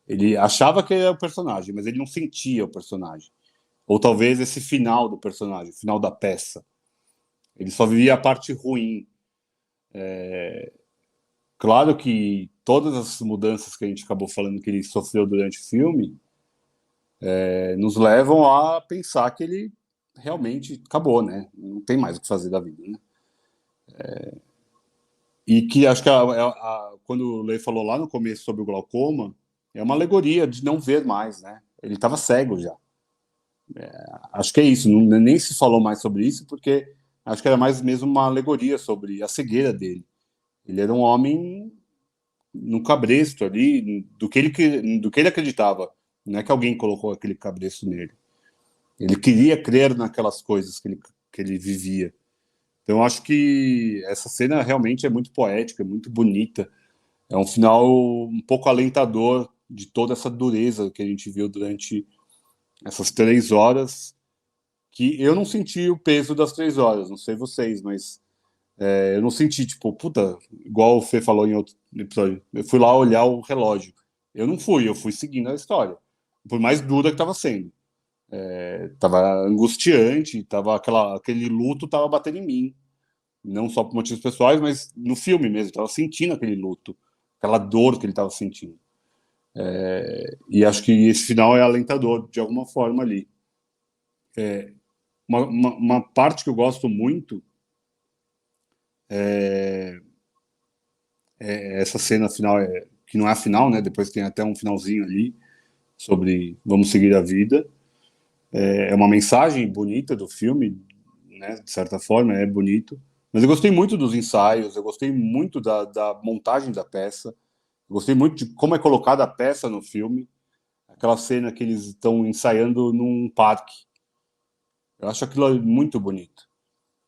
Ele achava que era o personagem, mas ele não sentia o personagem. Ou talvez esse final do personagem, final da peça. Ele só vivia a parte ruim. Claro que todas as mudanças que a gente acabou falando que ele sofreu durante o filme nos levam a pensar que ele realmente acabou, né? Não tem mais o que fazer da vida, né? E que acho que quando o Lei falou lá no começo sobre o glaucoma, é uma alegoria de não ver mais, né? Ele estava cego já. Acho que é isso, nem se falou mais sobre isso, porque acho que era mais mesmo uma alegoria sobre a cegueira dele. Ele era um homem no cabresto ali, do que ele acreditava. Não é que alguém colocou aquele cabresto nele. Ele queria crer naquelas coisas que ele vivia. Então, eu acho que essa cena realmente é muito poética, é muito bonita. É um final um pouco alentador de toda essa dureza que a gente viu durante essas 3 horas, que eu não senti o peso das 3 horas, não sei vocês, mas eu não senti, tipo, puta, igual o Fê falou em outro episódio, eu fui lá olhar o relógio. Eu fui seguindo a história, por mais dura que estava sendo. Tava angustiante, aquele luto tava batendo em mim, não só por motivos pessoais, mas no filme mesmo, tava sentindo aquele luto, aquela dor que ele tava sentindo. E acho que esse final é alentador, de alguma forma ali. Uma parte que eu gosto muito é essa cena final, que não é a final, né? Depois tem até um finalzinho ali sobre vamos seguir a vida. É uma mensagem bonita do filme, né? De certa forma, é bonito. Mas eu gostei muito dos ensaios, eu gostei muito da montagem da peça, eu gostei muito de como é colocada a peça no filme, aquela cena que eles estão ensaiando num parque. Eu acho aquilo muito bonito,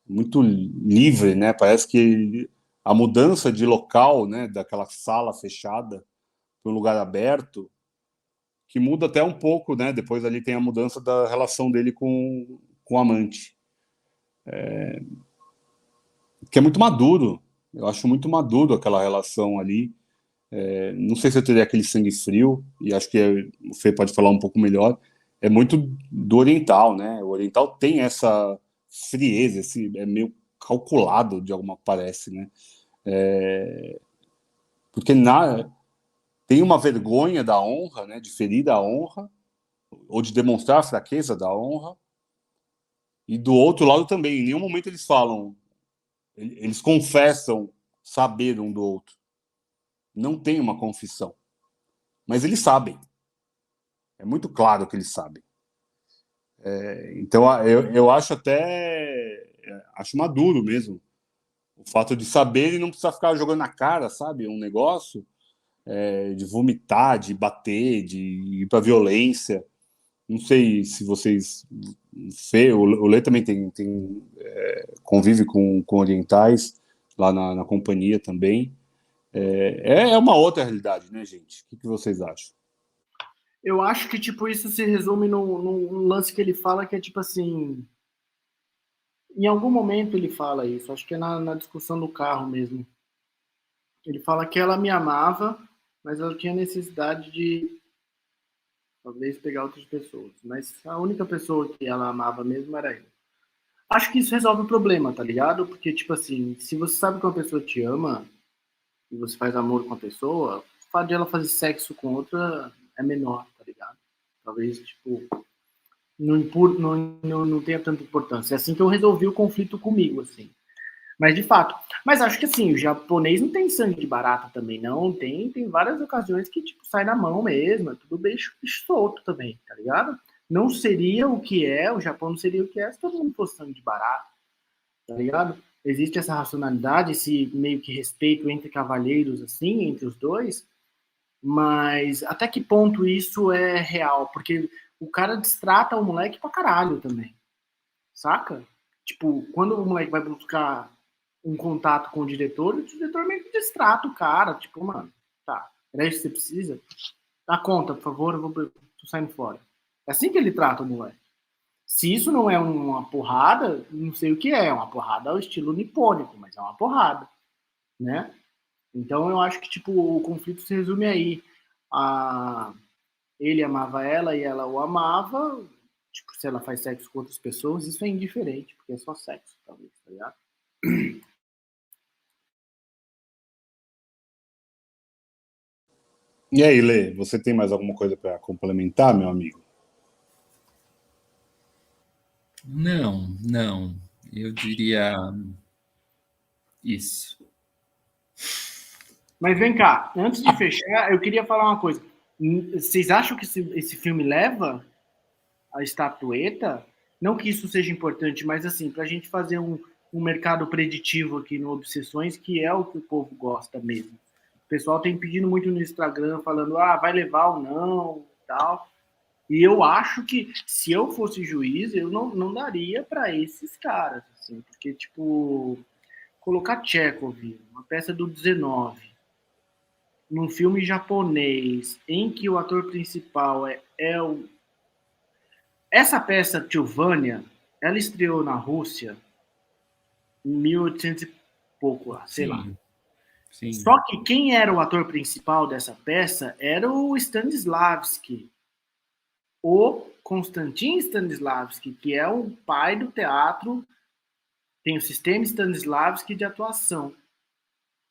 muito livre, né? Parece que a mudança de local, né, daquela sala fechada para um lugar aberto, que muda até um pouco, né? Depois ali tem a mudança da relação dele com o amante, que é muito maduro. Eu acho muito maduro aquela relação ali. Não sei se eu teria aquele sangue frio, e acho que o Fê pode falar um pouco melhor. É muito do oriental, né? O oriental tem essa frieza, é meio calculado de alguma parece, né? Porque tem uma vergonha da honra, né, de ferir a honra, ou de demonstrar a fraqueza da honra, e do outro lado também, em nenhum momento eles falam, eles confessam saber um do outro. Não tem uma confissão. Mas eles sabem. É muito claro que eles sabem. Então, eu acho acho maduro mesmo. O fato de saber e não precisar ficar jogando na cara, sabe? Um negócio de vomitar, de bater, de ir para violência. Não sei se vocês... O Lê também convive com orientais lá na companhia também. É uma outra realidade, né, gente? O que vocês acham? Eu acho que, tipo, isso se resume num lance que ele fala que é, tipo assim... Em algum momento ele fala isso, acho que é na discussão do carro mesmo. Ele fala que ela me amava, mas ela tinha necessidade de, talvez, pegar outras pessoas. Mas a única pessoa que ela amava mesmo era ele. Acho que isso resolve o problema, tá ligado? Porque, tipo assim, se você sabe que uma pessoa te ama e você faz amor com a pessoa, o fato de ela fazer sexo com outra é menor, tá ligado? Talvez, tipo, não tenha tanta importância. É assim que eu resolvi o conflito comigo, assim. Mas, de fato. Mas acho que, assim, o japonês não tem sangue de barata também, não. Tem várias ocasiões que, tipo, sai na mão mesmo. É tudo bicho solto também, tá ligado? Não seria o que é, o Japão não seria o que é se todo mundo fosse sangue de barata, tá ligado? Existe essa racionalidade, esse meio que respeito entre cavalheiros, assim, entre os dois, mas até que ponto isso é real? Porque o cara destrata o moleque pra caralho também, saca? Tipo, quando o moleque vai buscar um contato com o diretor meio que destrata o cara, tipo, mano, tá, era isso que você precisa? Dá conta, por favor, tô saindo fora. É assim que ele trata o moleque. Se isso não é uma porrada, não sei o que é uma porrada ao estilo nipônico, mas é uma porrada, né? Então eu acho que, tipo, o conflito se resume aí. Ele amava ela e ela o amava. Tipo, se ela faz sexo com outras pessoas, isso é indiferente, porque é só sexo, talvez, tá ligado? E aí, Lê, você tem mais alguma coisa para complementar, meu amigo? Não. Eu diria isso. Mas vem cá, antes de fechar, eu queria falar uma coisa. Vocês acham que esse filme leva a estatueta? Não que isso seja importante, mas assim, para a gente fazer um mercado preditivo aqui no Obsessões, que é o que o povo gosta mesmo. O pessoal tem pedindo muito no Instagram, falando, vai levar ou não, tal. E eu acho que, se eu fosse juiz, eu não daria para esses caras, assim, porque, tipo, colocar Chekhov, uma peça do 19, num filme japonês, em que o ator principal é o... Essa peça, Tilvânia, ela estreou na Rússia em 1800 e pouco, sei lá. Sim. Só que quem era o ator principal dessa peça era o Stanislavski, o Konstantin Stanislavski, que é o pai do teatro, tem o sistema Stanislavski de atuação,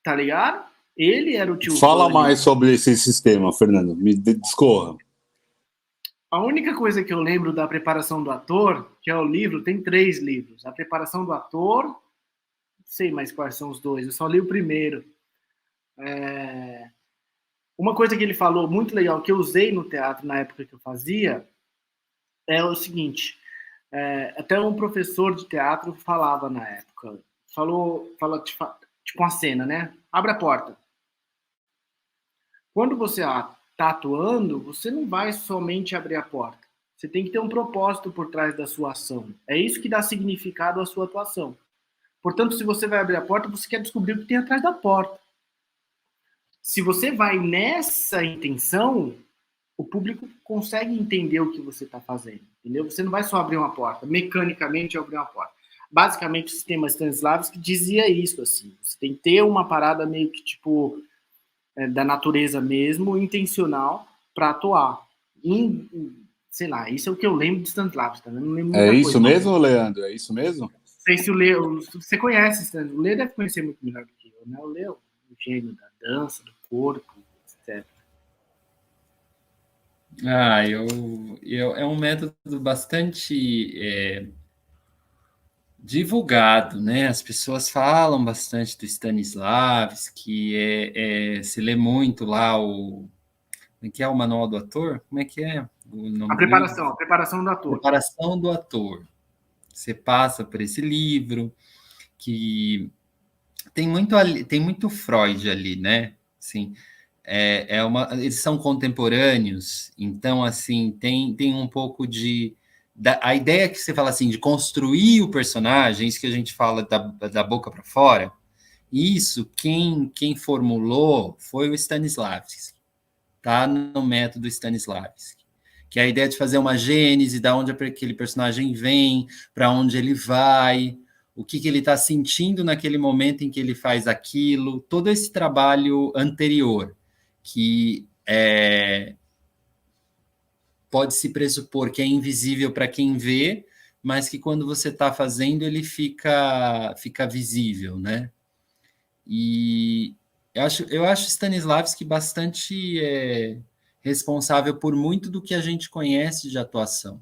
tá ligado? Ele era o Fala Tilvânia. mais sobre esse sistema, Fernando. Me discorra. A única coisa que eu lembro da preparação do ator, que é o livro, tem 3 livros. A preparação do ator, não sei mais quais são os 2, eu só li o primeiro. Uma coisa que ele falou muito legal, que eu usei no teatro na época que eu fazia, é o seguinte, até um professor de teatro falava na época, fala tipo uma cena, né? Abre a porta. Quando você está atuando, você não vai somente abrir a porta. Você tem que ter um propósito por trás da sua ação. É isso que dá significado à sua atuação. Portanto, se você vai abrir a porta, você quer descobrir o que tem atrás da porta. Se você vai nessa intenção, o público consegue entender o que você está fazendo, entendeu? Você não vai só abrir uma porta, mecanicamente abrir uma porta. Basicamente, o sistema Stanislavski dizia isso, assim. Você tem que ter uma parada meio que, tipo, da natureza mesmo, intencional, para atuar. Sei lá, isso é o que eu lembro de Stanislavski, tá? Eu não lembro É muita isso coisa. mesmo, Leandro? É isso mesmo? Não sei se o Lê... Você conhece Stanislavski. O Lê deve conhecer muito melhor do que eu, né? O Lê é o gênio da dança, do corpo, etc. É um método bastante divulgado, né? As pessoas falam bastante do Stanislavski, se lê muito lá como é que é o Manual do Ator? Como é que é o nome do livro? A preparação do ator. Preparação do Ator. Você passa por esse livro, que tem muito Freud ali, né? Assim, eles são contemporâneos, então, assim, tem um pouco a ideia que você fala assim, de construir o personagem, isso que a gente fala da boca para fora, isso, quem formulou foi o Stanislavski, tá? No método Stanislavski, que é a ideia de fazer uma gênese, da onde aquele personagem vem, para onde ele vai, o que ele está sentindo naquele momento em que ele faz aquilo, todo esse trabalho anterior, que pode se pressupor que é invisível para quem vê, mas que quando você está fazendo ele fica visível, né? E eu acho Stanislavski bastante responsável por muito do que a gente conhece de atuação.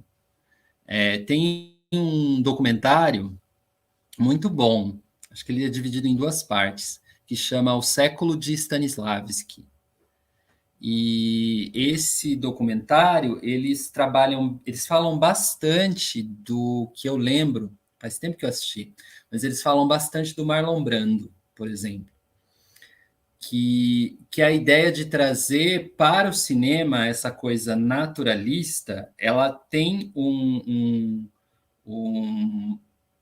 Tem um documentário muito bom, acho que ele é dividido em duas partes, que chama O Século de Stanislavski. E esse documentário, eles falam bastante do que eu lembro, faz tempo que eu assisti, mas eles falam bastante do Marlon Brando, por exemplo. Que a ideia de trazer para o cinema essa coisa naturalista, ela tem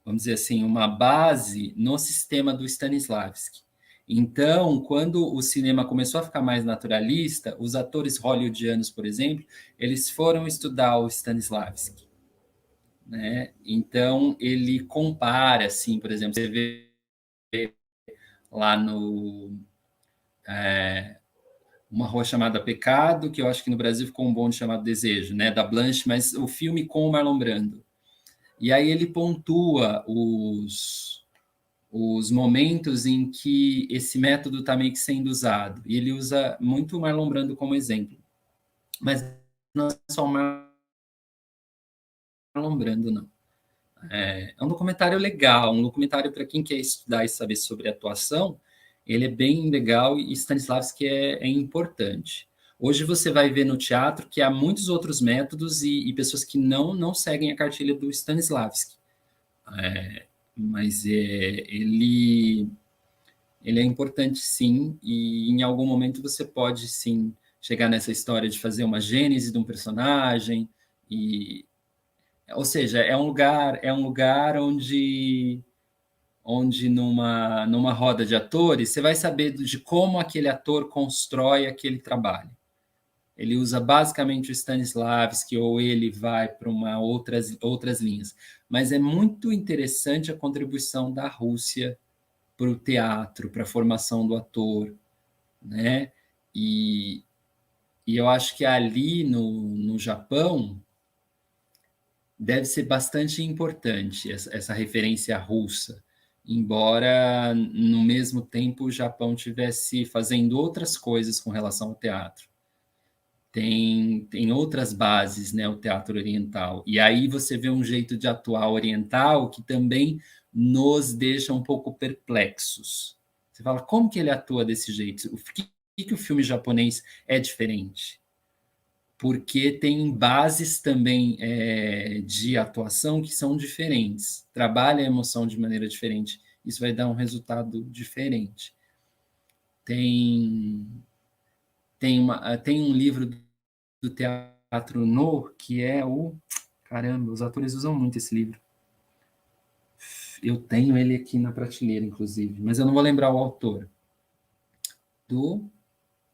vamos dizer assim, uma base no sistema do Stanislavski. Então, quando o cinema começou a ficar mais naturalista, os atores hollywoodianos, por exemplo, eles foram estudar o Stanislavski, né? Então, ele compara, assim, por exemplo, você vê lá no Uma Rua Chamada Pecado, que eu acho que no Brasil ficou um bonde chamado Desejo, né, da Blanche, mas o filme com o Marlon Brando. E aí ele pontua os momentos em que esse método está meio que sendo usado. E ele usa muito o Marlon Brando como exemplo. Mas não é só o Marlon Brando, não. É um documentário legal, um documentário para quem quer estudar e saber sobre atuação, ele é bem legal e Stanislavski é importante. Hoje você vai ver no teatro que há muitos outros métodos e pessoas que não seguem a cartilha do Stanislavski. Mas ele é importante sim, e em algum momento você pode sim chegar nessa história de fazer uma gênese de um personagem, ou seja, é um lugar onde numa roda de atores você vai saber de como aquele ator constrói aquele trabalho. Ele usa basicamente o Stanislavski ou ele vai para outras linhas. Mas é muito interessante a contribuição da Rússia para o teatro, para a formação do ator, né? E eu acho que ali no Japão deve ser bastante importante essa referência russa, embora no mesmo tempo o Japão tivesse fazendo outras coisas com relação ao teatro. Tem outras bases, né, o teatro oriental. E aí você vê um jeito de atuar oriental que também nos deixa um pouco perplexos. Você fala, como que ele atua desse jeito? O que o filme japonês é diferente? Porque tem bases também de atuação que são diferentes. Trabalha a emoção de maneira diferente. Isso vai dar um resultado diferente. Tem um livro do Teatro No, que é o... Caramba, os atores usam muito esse livro. Eu tenho ele aqui na prateleira, inclusive, mas eu não vou lembrar o autor.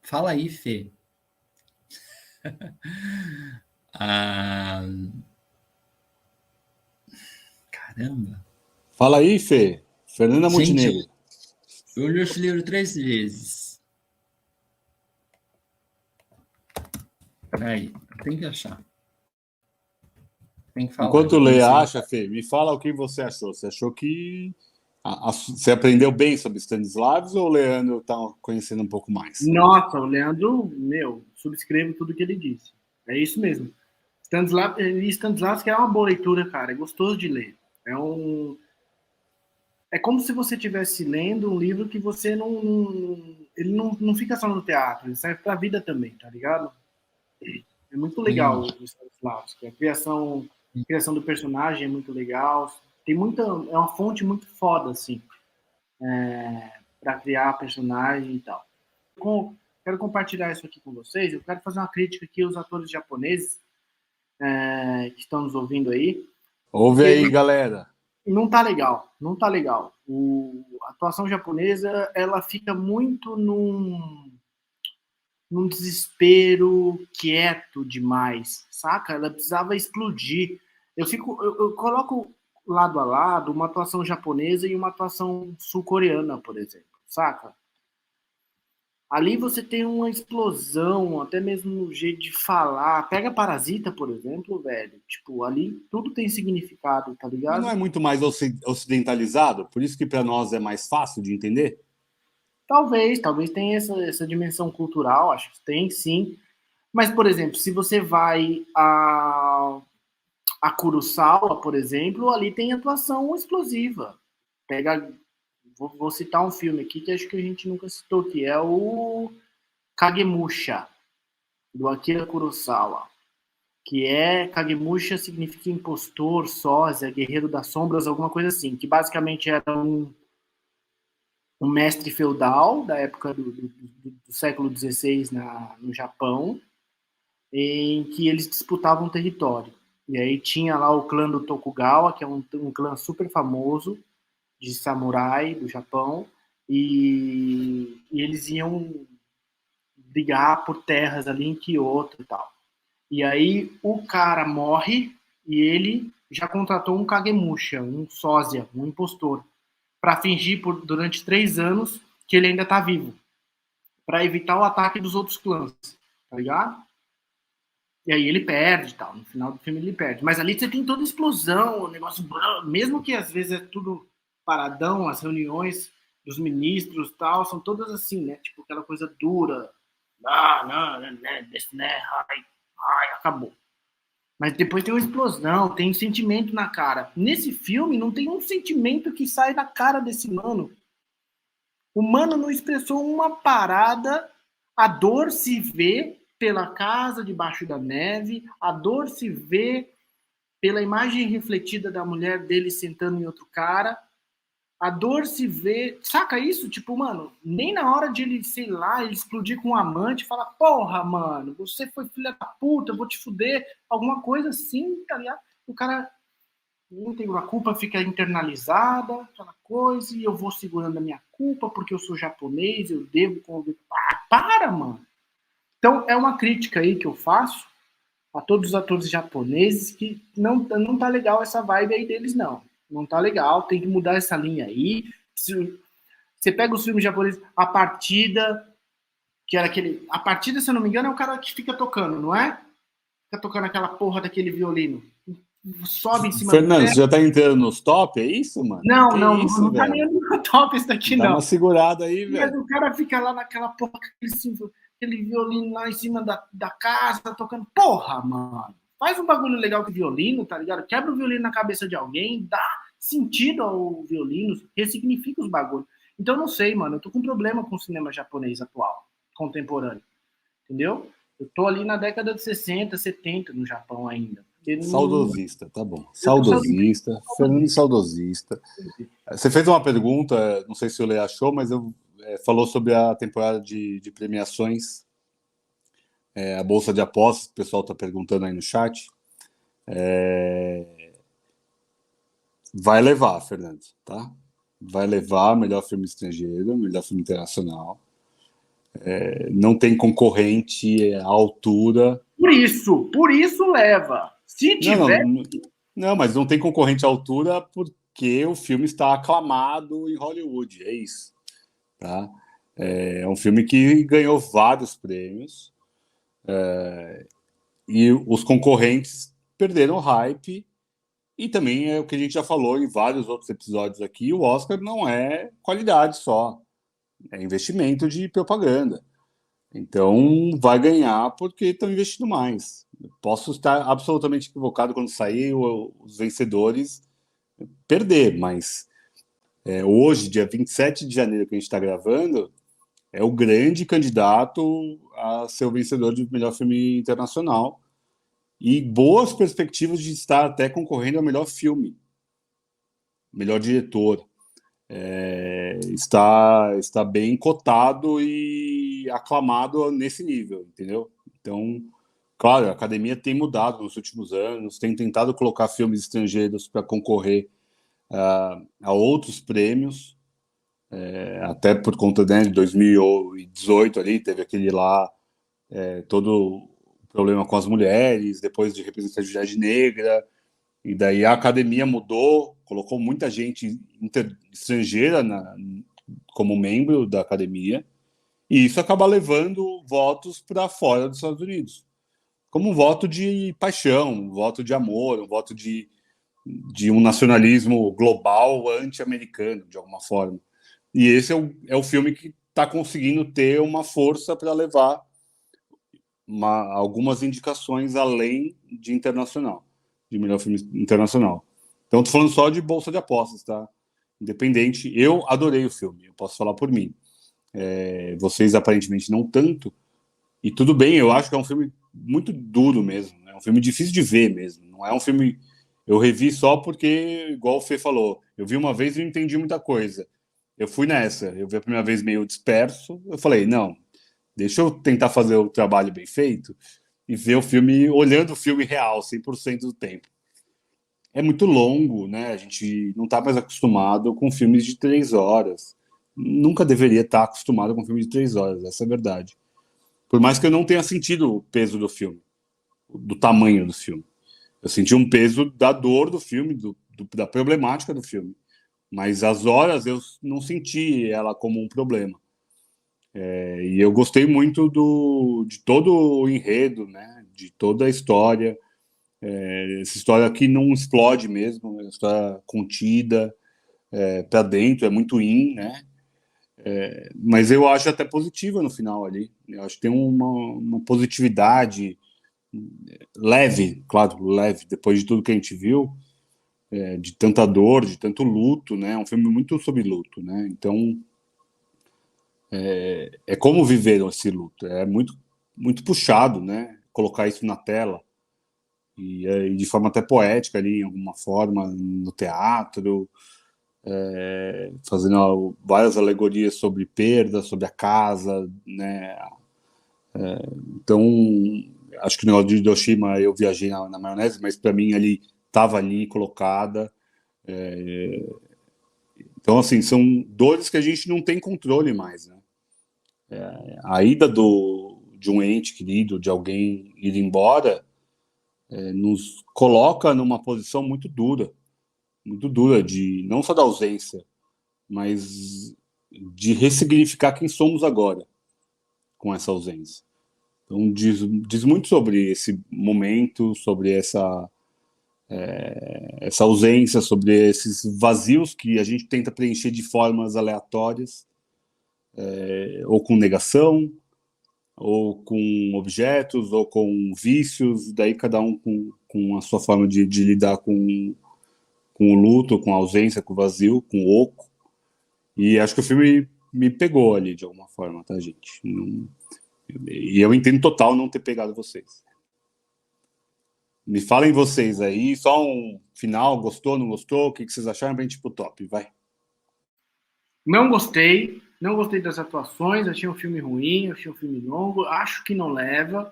Fala aí, Fê. Caramba. Fala aí, Fê. Fernanda Montenegro. Eu li esse livro 3 vezes. Peraí, tem que achar. Tem que falar. Enquanto o Lê acha, Fê, me fala o que você achou. Você achou que você aprendeu bem sobre Stanislavski ou o Leandro está conhecendo um pouco mais? Nossa, o Leandro, subscrevo tudo que ele disse. É isso mesmo. Stanislavski é uma boa leitura, cara. É gostoso de ler. É como se você estivesse lendo um livro que você ele não fica só no teatro, ele serve para a vida também, tá ligado? É muito legal Sim. o Stanislavski. A criação do personagem é muito legal. É uma fonte muito foda, assim, para criar personagem e tal. Quero compartilhar isso aqui com vocês. Eu quero fazer uma crítica aqui aos atores japoneses que estão nos ouvindo aí. Ouve aí, galera. Não tá legal, não tá legal. A atuação japonesa, ela fica muito num desespero quieto demais, saca? Ela precisava explodir. Eu coloco lado a lado uma atuação japonesa e uma atuação sul-coreana, por exemplo, saca? Ali você tem uma explosão, até mesmo no jeito de falar. Pega Parasita, por exemplo, velho. Tipo, ali tudo tem significado, tá Mas não ligado? é muito mais ocidentalizado? Por isso que para nós é mais fácil de entender? Talvez tenha essa dimensão cultural, acho que tem sim. Mas, por exemplo, se você vai a Kurosawa, por exemplo, ali tem atuação explosiva. Pega, vou citar um filme aqui que acho que a gente nunca citou, que é o Kagemusha, do Akira Kurosawa. Que Kagemusha significa impostor, sósia, guerreiro das sombras, alguma coisa assim. Que basicamente era um mestre feudal da época do século XVI no Japão, em que eles disputavam território. E aí tinha lá o clã do Tokugawa, que é um clã super famoso de samurai do Japão, e eles iam brigar por terras ali em Kyoto e tal. E aí o cara morre e ele já contratou um Kagemusha, um sósia, um impostor, para fingir durante 3 anos que ele ainda tá vivo, para evitar o ataque dos outros clãs, tá ligado? E aí ele perde, tal. No final do filme ele perde. Mas ali você tem toda a explosão, o negócio, mesmo que às vezes é tudo paradão, as reuniões dos ministros, tal, são todas assim, né? Tipo aquela coisa dura. Acabou. Mas depois tem uma explosão, tem um sentimento na cara. Nesse filme não tem um sentimento que sai da cara desse mano. O mano não expressou uma parada, a dor se vê pela casa debaixo da neve, a dor se vê pela imagem refletida da mulher dele sentando em outro cara, a dor se vê, saca isso? Tipo, mano, nem na hora de ele, sei lá, ele explodir com um amante, fala, porra, mano, você foi filha da puta, eu vou te fuder, alguma coisa assim, tá ligado? O cara não tem a culpa, fica internalizada, aquela coisa, e eu vou segurando a minha culpa porque eu sou japonês, eu devo conviver. Para, mano! Então, é uma crítica aí que eu faço a todos os atores japoneses que não tá legal essa vibe aí deles, não. Não tá legal, tem que mudar essa linha aí. Você pega os filmes japoneses, A Partida, que era aquele... A Partida, se eu não me engano, é o cara que fica tocando, não é? Fica tocando aquela porra daquele violino. Sobe em cima do Fernando, ferro. você já tá entrando nos top? É isso, mano? Não tá velho? nem no top isso daqui, Dá não. uma segurada aí, Mas velho. o cara fica lá naquela porra, aquele violino lá em cima da casa, tocando. Porra, mano. Faz um bagulho legal com o violino, tá ligado? Quebra o violino na cabeça de alguém, dá sentido ao violino, ressignifica os bagulhos. Então, não sei, mano. Eu tô com problema com o cinema japonês atual, contemporâneo. Entendeu? Eu tô ali na década de 60, 70 no Japão ainda. Saudosista, tá bom. Saudosista, Fernando Saudosista. Você fez uma pergunta, não sei se o Lê achou, mas falou sobre a temporada de premiações, a Bolsa de Apostas, o pessoal está perguntando aí no chat. Vai levar, Fernando, tá? Vai levar melhor filme estrangeiro, melhor filme internacional. Não tem concorrente à altura. Por isso leva. Se tiver. Não, mas não tem concorrente à altura porque o filme está aclamado em Hollywood, é isso. Tá? É um filme que ganhou vários prêmios e os concorrentes perderam hype. E também é o que a gente já falou em vários outros episódios aqui: o Oscar não é qualidade só, é investimento de propaganda. Então vai ganhar porque estão investindo mais. Posso estar absolutamente equivocado quando sair os vencedores perder, mas hoje, dia 27 de janeiro, que a gente está gravando, é o grande candidato a ser o vencedor de melhor filme internacional e boas perspectivas de estar até concorrendo ao melhor filme, melhor diretor. Está bem cotado e aclamado nesse nível, entendeu? Então, claro, a academia tem mudado nos últimos anos, tem tentado colocar filmes estrangeiros para concorrer a outros prêmios, até por conta, né, de 2018 ali, teve aquele lá, todo o problema com as mulheres, depois de representatividade negra, e daí a academia mudou, colocou muita gente estrangeira como membro da academia, e isso acaba levando votos para fora dos Estados Unidos, como um voto de paixão, um voto de amor, um voto de um nacionalismo global anti-americano, de alguma forma. E esse é o filme que está conseguindo ter uma força para levar algumas indicações além de internacional, de melhor filme internacional. Então, estou falando só de bolsa de apostas, tá? Independente. Eu adorei o filme, eu posso falar por mim. Vocês, aparentemente, não tanto. E tudo bem, eu acho que é um filme muito duro mesmo. É um filme difícil de ver mesmo. Não é um filme... Eu revi só porque, igual o Fê falou, eu vi uma vez e não entendi muita coisa. Eu fui nessa. Eu vi a primeira vez meio disperso. Eu falei, não, deixa eu tentar fazer o trabalho bem feito e ver o filme, olhando o filme real, 100% do tempo. É muito longo, né? A gente não está mais acostumado com filmes de 3 horas. Nunca deveria estar acostumado com filme de 3 horas, essa é a verdade. Por mais que eu não tenha sentido o peso do filme, do tamanho do filme. Eu senti um peso da dor do filme, da problemática do filme. Mas as horas eu não senti ela como um problema. E eu gostei muito de todo o enredo, né? De toda a história. Essa história aqui não explode mesmo, é uma história contida, para dentro, é muito né? Mas eu acho até positiva no final ali. Eu acho que tem uma positividade leve, claro, leve, depois de tudo que a gente viu, de tanta dor, de tanto luto, né? É um filme muito sobre luto, né? Então, é como viveram esse luto. É muito, muito puxado, né? Colocar isso na tela. E de forma até poética ali, em alguma forma, no teatro, fazendo várias alegorias sobre perda, sobre a casa, né? Então, acho que no negócio de Hiroshima eu viajei na maionese, mas para mim ali estava ali colocada. Então, assim, são dores que a gente não tem controle mais, né? A ida de um ente querido, de alguém ir embora, nos coloca numa posição muito dura de não só da ausência, mas de ressignificar quem somos agora com essa ausência. Então diz muito sobre esse momento, sobre essa ausência, sobre esses vazios que a gente tenta preencher de formas aleatórias, ou com negação, ou com objetos, ou com vícios, daí cada um com a sua forma de lidar com o luto, com a ausência, com o vazio, com o oco. E acho que o filme me pegou ali de alguma forma, tá, gente? E eu entendo total não ter pegado vocês. Me falem vocês aí, só um final, gostou, não gostou? O que vocês acharam pra gente ir pro top? Vai. Não gostei das atuações, achei um filme ruim, achei um filme longo, acho que não leva,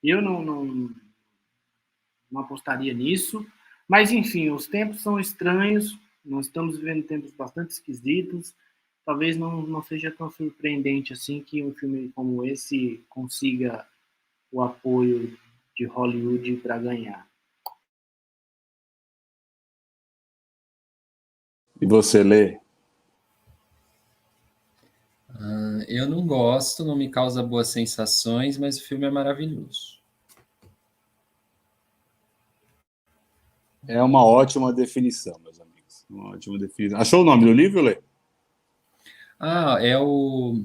eu não apostaria nisso, mas enfim, os tempos são estranhos, nós estamos vivendo tempos bastante esquisitos, talvez não seja tão surpreendente assim que um filme como esse consiga o apoio de Hollywood para ganhar. E você, Lê? Eu não gosto, não me causa boas sensações, mas o filme é maravilhoso. É uma ótima definição, meus amigos. Uma ótima definição. Achou o nome do livro, Lê? É o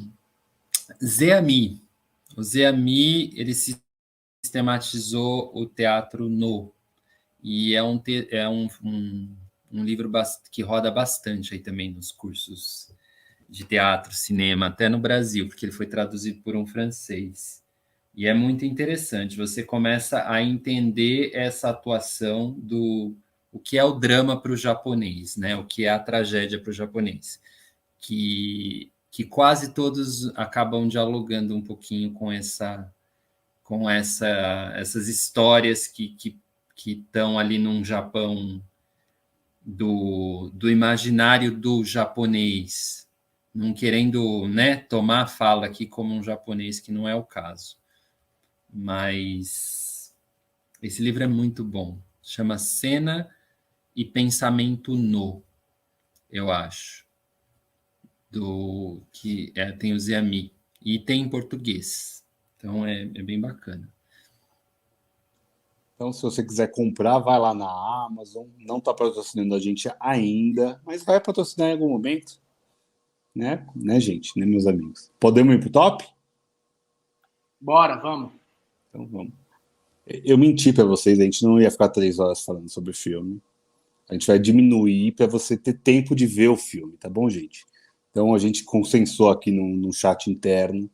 Zeami. O Zeami, ele se sistematizou o teatro no. E é um livro que roda bastante aí também nos cursos de teatro, cinema, até no Brasil, porque ele foi traduzido por um francês. E é muito interessante, você começa a entender essa atuação do o que é o drama para o japonês, né? O que é a tragédia para o japonês. Que quase todos acabam dialogando um pouquinho com essas histórias que estão ali num Japão do imaginário do japonês, não querendo, né, tomar a fala aqui como um japonês, que não é o caso. Mas esse livro é muito bom. Chama Cena e Pensamento No, eu acho. Tem o Zeami. E tem em português. Então é bem bacana. Então, se você quiser comprar, vai lá na Amazon. Não está patrocinando a gente ainda, mas vai patrocinar em algum momento. Né, gente? Né, meus amigos? Podemos ir pro top? Bora, vamos. Então, vamos. Eu menti para vocês, a gente não ia ficar 3 horas falando sobre o filme. A gente vai diminuir para você ter tempo de ver o filme, tá bom, gente? Então, a gente consensou aqui no chat interno.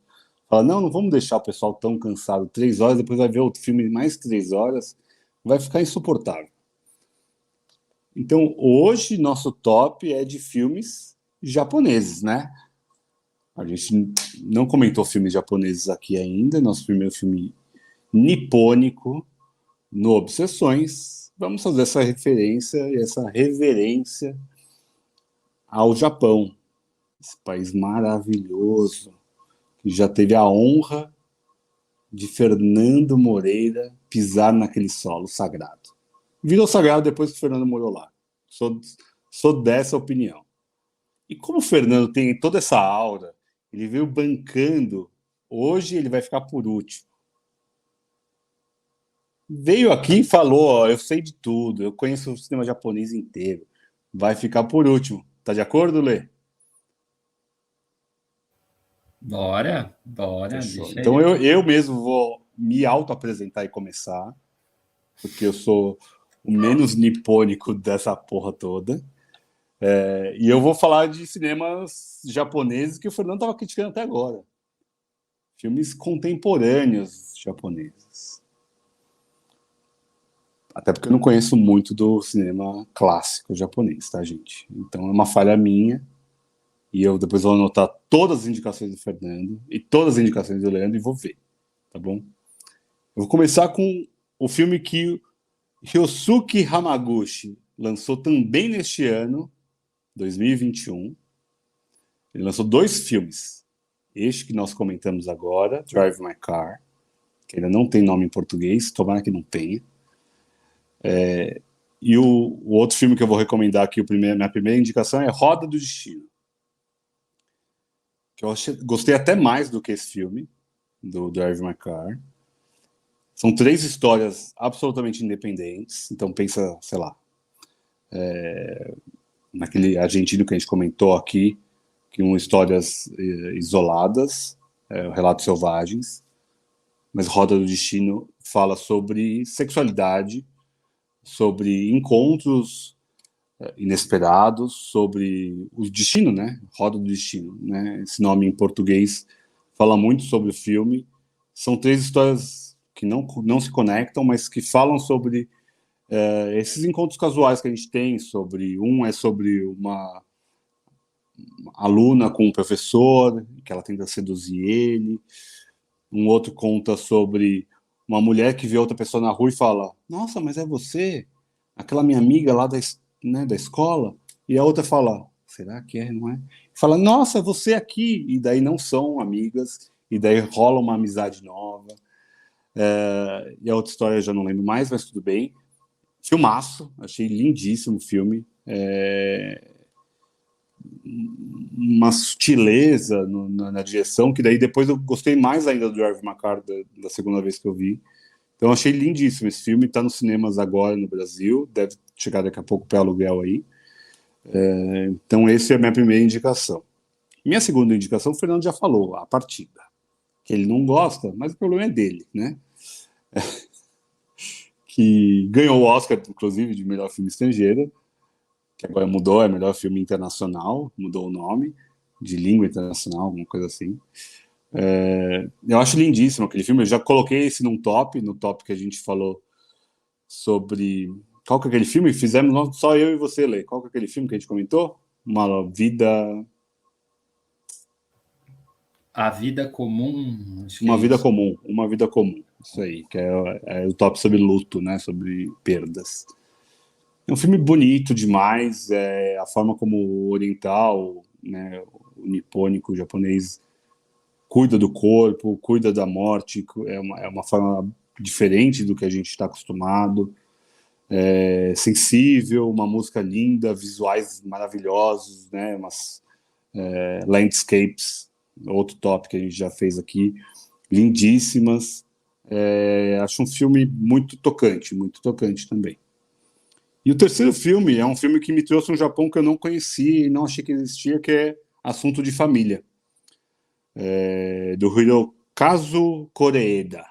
Fala, não vamos deixar o pessoal tão cansado 3 horas, depois vai ver o filme mais 3 horas. Vai ficar insuportável. Então, hoje, nosso top é de filmes japoneses, né? A gente não comentou filmes japoneses aqui ainda. Nosso primeiro filme nipônico no Obsessões. Vamos fazer essa referência e essa reverência ao Japão. Esse país maravilhoso, que já teve a honra de Fernando Moreira pisar naquele solo sagrado. Virou sagrado depois que o Fernando morou lá. Sou dessa opinião. E como o Fernando tem toda essa aura, ele veio bancando, hoje ele vai ficar por último. Veio aqui e falou, ó, eu sei de tudo, eu conheço o cinema japonês inteiro. Vai ficar por último. Tá de acordo, Lê? Bora. Então eu mesmo vou me auto-apresentar e começar, porque eu sou o menos nipônico dessa porra toda. E eu vou falar de cinemas japoneses que o Fernando estava criticando até agora. Filmes contemporâneos japoneses. Até porque eu não conheço muito do cinema clássico japonês, tá, gente? Então é uma falha minha. E eu depois vou anotar todas as indicações do Fernando e todas as indicações do Leandro e vou ver, tá bom? Eu vou começar com o filme que Ryosuke Hamaguchi lançou também neste ano, 2021. Ele lançou 2 filmes. Este que nós comentamos agora, Drive My Car, que ainda não tem nome em português, tomara que não tenha. E o outro filme que eu vou recomendar aqui, minha primeira indicação é Roda do Destino. Que eu gostei até mais do que esse filme, do Drive My Car. São 3 histórias absolutamente independentes. Então pensa, sei lá, naquele argentino que a gente comentou aqui, que são histórias isoladas, relatos selvagens. Mas Roda do Destino fala sobre sexualidade, sobre encontros inesperados, sobre o destino, né? Roda do Destino, né? Esse nome em português fala muito sobre o filme. São 3 histórias que não se conectam, mas que falam sobre esses encontros casuais que a gente tem. Um é sobre uma aluna com um professor, que ela tenta seduzir ele. Um outro conta sobre uma mulher que vê outra pessoa na rua e fala: nossa, mas é você? Aquela minha amiga lá da escola? E a outra fala: será que é, não é? Fala: nossa, você aqui. E daí não são amigas, e daí rola uma amizade nova. E a outra história eu já não lembro mais, mas tudo bem. Filmaço, achei lindíssimo o filme. Uma sutileza na direção, que daí depois eu gostei mais ainda do Drive My Car da segunda vez que eu vi. Então achei lindíssimo esse filme, está nos cinemas agora no Brasil, deve chegar daqui a pouco para aluguel aí. Então essa é a minha primeira indicação. Minha segunda indicação, o Fernando já falou, A Partida, que ele não gosta, mas o problema é dele, né? que ganhou o Oscar, inclusive, de melhor filme estrangeiro, que agora mudou, é melhor filme internacional, mudou o nome, de língua internacional, alguma coisa assim. Eu acho lindíssimo aquele filme, eu já coloquei esse no top que a gente falou sobre... Qual que é aquele filme? Fizemos só eu e você, Lê. Qual que é aquele filme que a gente comentou? A Vida Comum, acho que é Uma vida isso. comum, uma vida comum. Isso aí, que é o top sobre luto, né? Sobre perdas. É um filme bonito demais, a forma como o oriental, né, o nipônico, o japonês, cuida do corpo, cuida da morte, é uma forma diferente do que a gente está acostumado, sensível, uma música linda, visuais maravilhosos, né, umas landscapes, outro top que a gente já fez aqui, lindíssimas. Acho um filme muito tocante também. E o terceiro filme é um filme que me trouxe um Japão que eu não conhecia e não achei que existia, que é Assunto de Família, do Hirokazu Koreeda.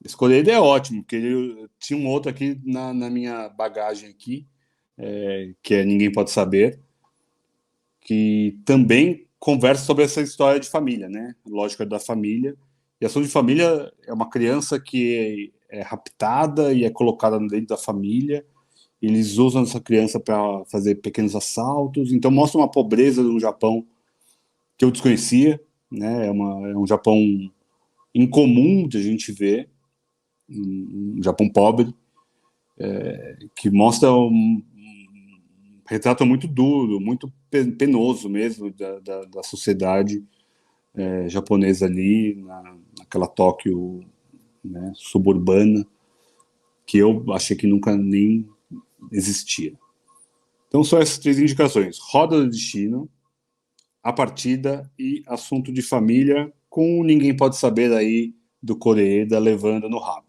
Esse Koreeda é ótimo, porque ele tinha um outro aqui na minha bagagem aqui, que é Ninguém Pode Saber, que também conversa sobre essa história de família, né? Lógica da família. E Assunto de Família é uma criança que é raptada e é colocada dentro da família. Eles usam essa criança para fazer pequenos assaltos, então mostra uma pobreza do Japão que eu desconhecia, né? É um Japão incomum de a gente ver, um Japão pobre, que mostra retrata muito duro, muito penoso mesmo da sociedade japonesa ali, naquela Tóquio, né, suburbana, que eu achei que nunca nem existia. Então, são essas três indicações: Roda do Destino, A Partida e Assunto de Família, com Ninguém Pode Saber aí do Koreeda levando no rabo.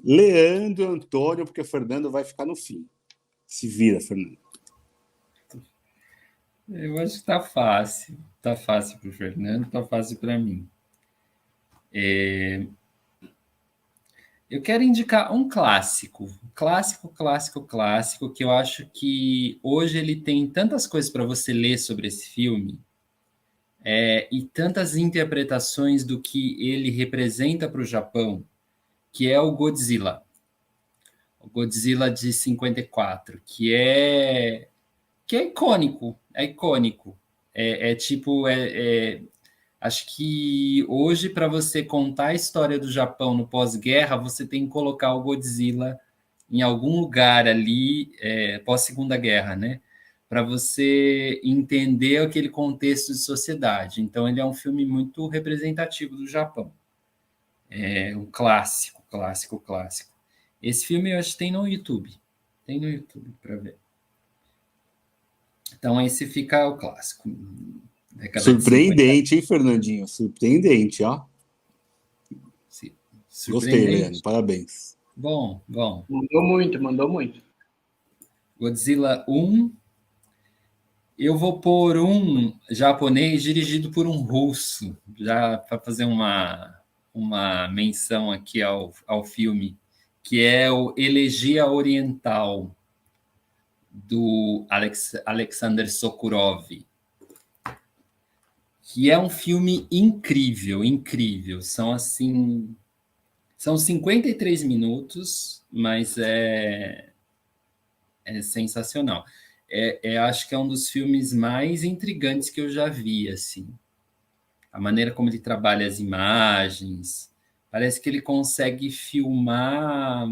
Leandro, Antônio, porque o Fernando vai ficar no fim. Se vira, Fernando. Eu acho que está fácil. Está fácil para o Fernando, está fácil para mim. Eu quero indicar um clássico, clássico, que eu acho que hoje ele tem tantas coisas para você ler sobre esse filme, e tantas interpretações do que ele representa para o Japão, que é o Godzilla. O Godzilla de 54, que é icônico, acho que hoje, para você contar a história do Japão no pós-guerra, você tem que colocar o Godzilla em algum lugar ali, pós-segunda guerra, né? Para você entender aquele contexto de sociedade. Então, ele é um filme muito representativo do Japão. É um clássico. Esse filme eu acho que tem no YouTube. Tem no YouTube para ver. Então, esse fica o clássico. Década de 50. Surpreendente, hein, Fernandinho? Surpreendente, ó. Gostei, Leandro. Surpreendente. Parabéns. Bom. Mandou muito. Godzilla 1. Eu vou pôr um japonês dirigido por um russo, já para fazer uma menção aqui ao filme, que é o Elegia Oriental, do Alexander Sokurov, que é um filme incrível. São 53 minutos, mas é sensacional. Acho que é um dos filmes mais intrigantes que eu já vi, assim. A maneira como ele trabalha as imagens, parece que ele consegue filmar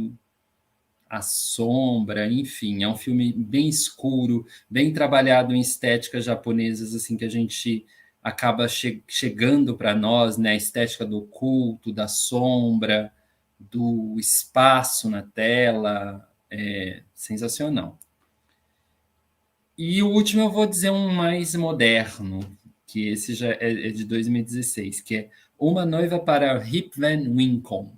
a sombra, enfim, é um filme bem escuro, bem trabalhado em estéticas japonesas, assim, que a gente acaba chegando para nós, né? A estética do oculto, da sombra, do espaço na tela, sensacional. E o último eu vou dizer um mais moderno, que esse já é de 2016, que é Uma Noiva para Rip Van Winkle,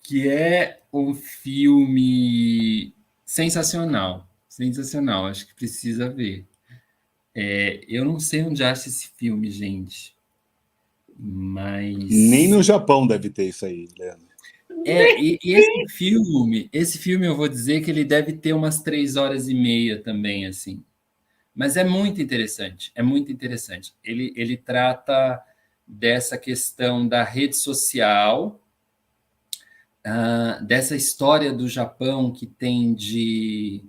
que é um filme sensacional, acho que precisa ver. Eu não sei onde acha esse filme, gente. Mas Nem no Japão deve ter isso aí, Leandro. e esse filme eu vou dizer que ele deve ter umas 3 horas e meia também, assim. Mas é muito interessante, é muito interessante. Ele trata dessa questão da rede social, dessa história do Japão que tem de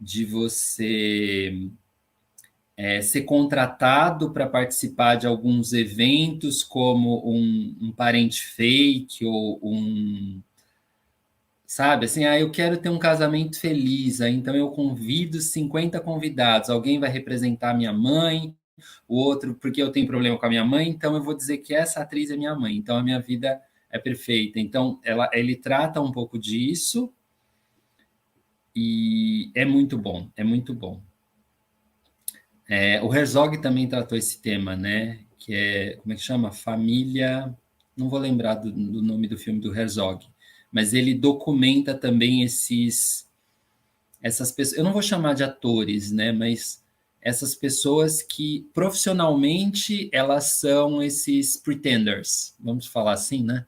você ser contratado para participar de alguns eventos, como um parente fake ou sabe, assim, eu quero ter um casamento feliz, então eu convido 50 convidados, alguém vai representar minha mãe, o outro porque eu tenho problema com a minha mãe, então eu vou dizer que essa atriz é minha mãe, então a minha vida é perfeita. Então ele trata um pouco disso e é muito bom, é muito bom. O Herzog também tratou esse tema, né? Que é, como é que chama? Família. Não vou lembrar do nome do filme do Herzog, mas ele documenta também essas pessoas. Eu não vou chamar de atores, né? Mas essas pessoas que profissionalmente elas são esses pretenders, vamos falar assim, né?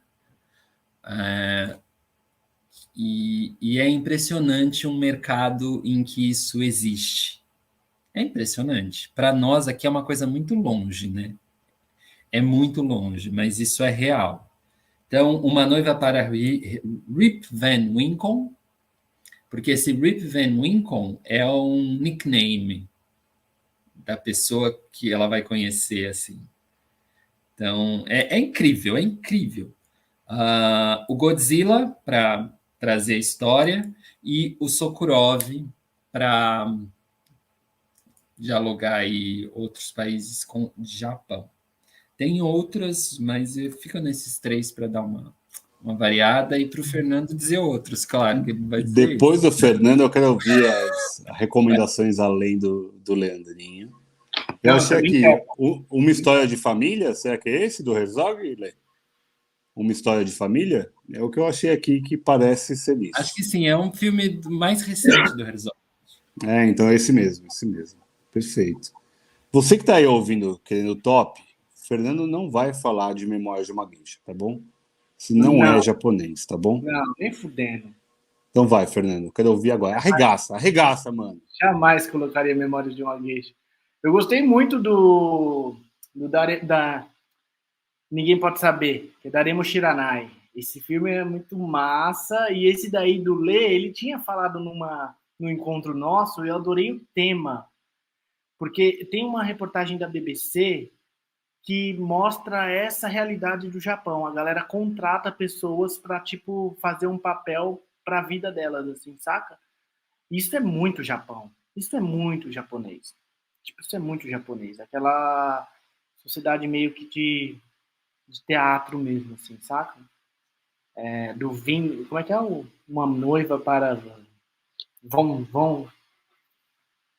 E é impressionante um mercado em que isso existe. É impressionante. Para nós aqui é uma coisa muito longe, né? É muito longe, mas isso é real. Então, Uma Noiva para Rip Van Winkle, porque esse Rip Van Winkle é um nickname da pessoa que ela vai conhecer, assim. Então, é incrível, é incrível. O Godzilla, para trazer a história, e o Sokurov, para dialogar aí outros países com o Japão. Tem outras, mas fica nesses 3 para dar uma variada e para o Fernando dizer outros, claro que ele vai dizer Depois isso. do Fernando, eu quero ouvir as recomendações além do Leandrinho. Eu achei aqui Uma História de Família. Será que é esse do Herzog, Lê? Uma História de Família? É o que eu achei aqui que parece ser isso. Acho que sim, é um filme mais recente do Herzog. Então é esse mesmo, esse mesmo. Perfeito. Você que está aí ouvindo, querendo top, Fernando não vai falar de Memórias de uma Geisha, tá bom? Se não é japonês, tá bom? Não, nem fudendo. Então vai, Fernando. Quero ouvir agora. Arregaça, mano. Jamais colocaria Memórias de uma Geisha. Eu gostei muito do da Ninguém Pode Saber, que é Daremo Shiranai. Esse filme é muito massa, e esse daí do Lê, ele tinha falado no encontro nosso, e eu adorei o tema, porque tem uma reportagem da BBC que mostra essa realidade do Japão. A galera contrata pessoas para tipo fazer um papel para a vida delas, assim, saca? Isso é muito Japão. Isso é muito japonês. Tipo, isso é muito japonês. Aquela sociedade meio que de teatro mesmo, assim, saca? Do vinho. Como é que é uma noiva para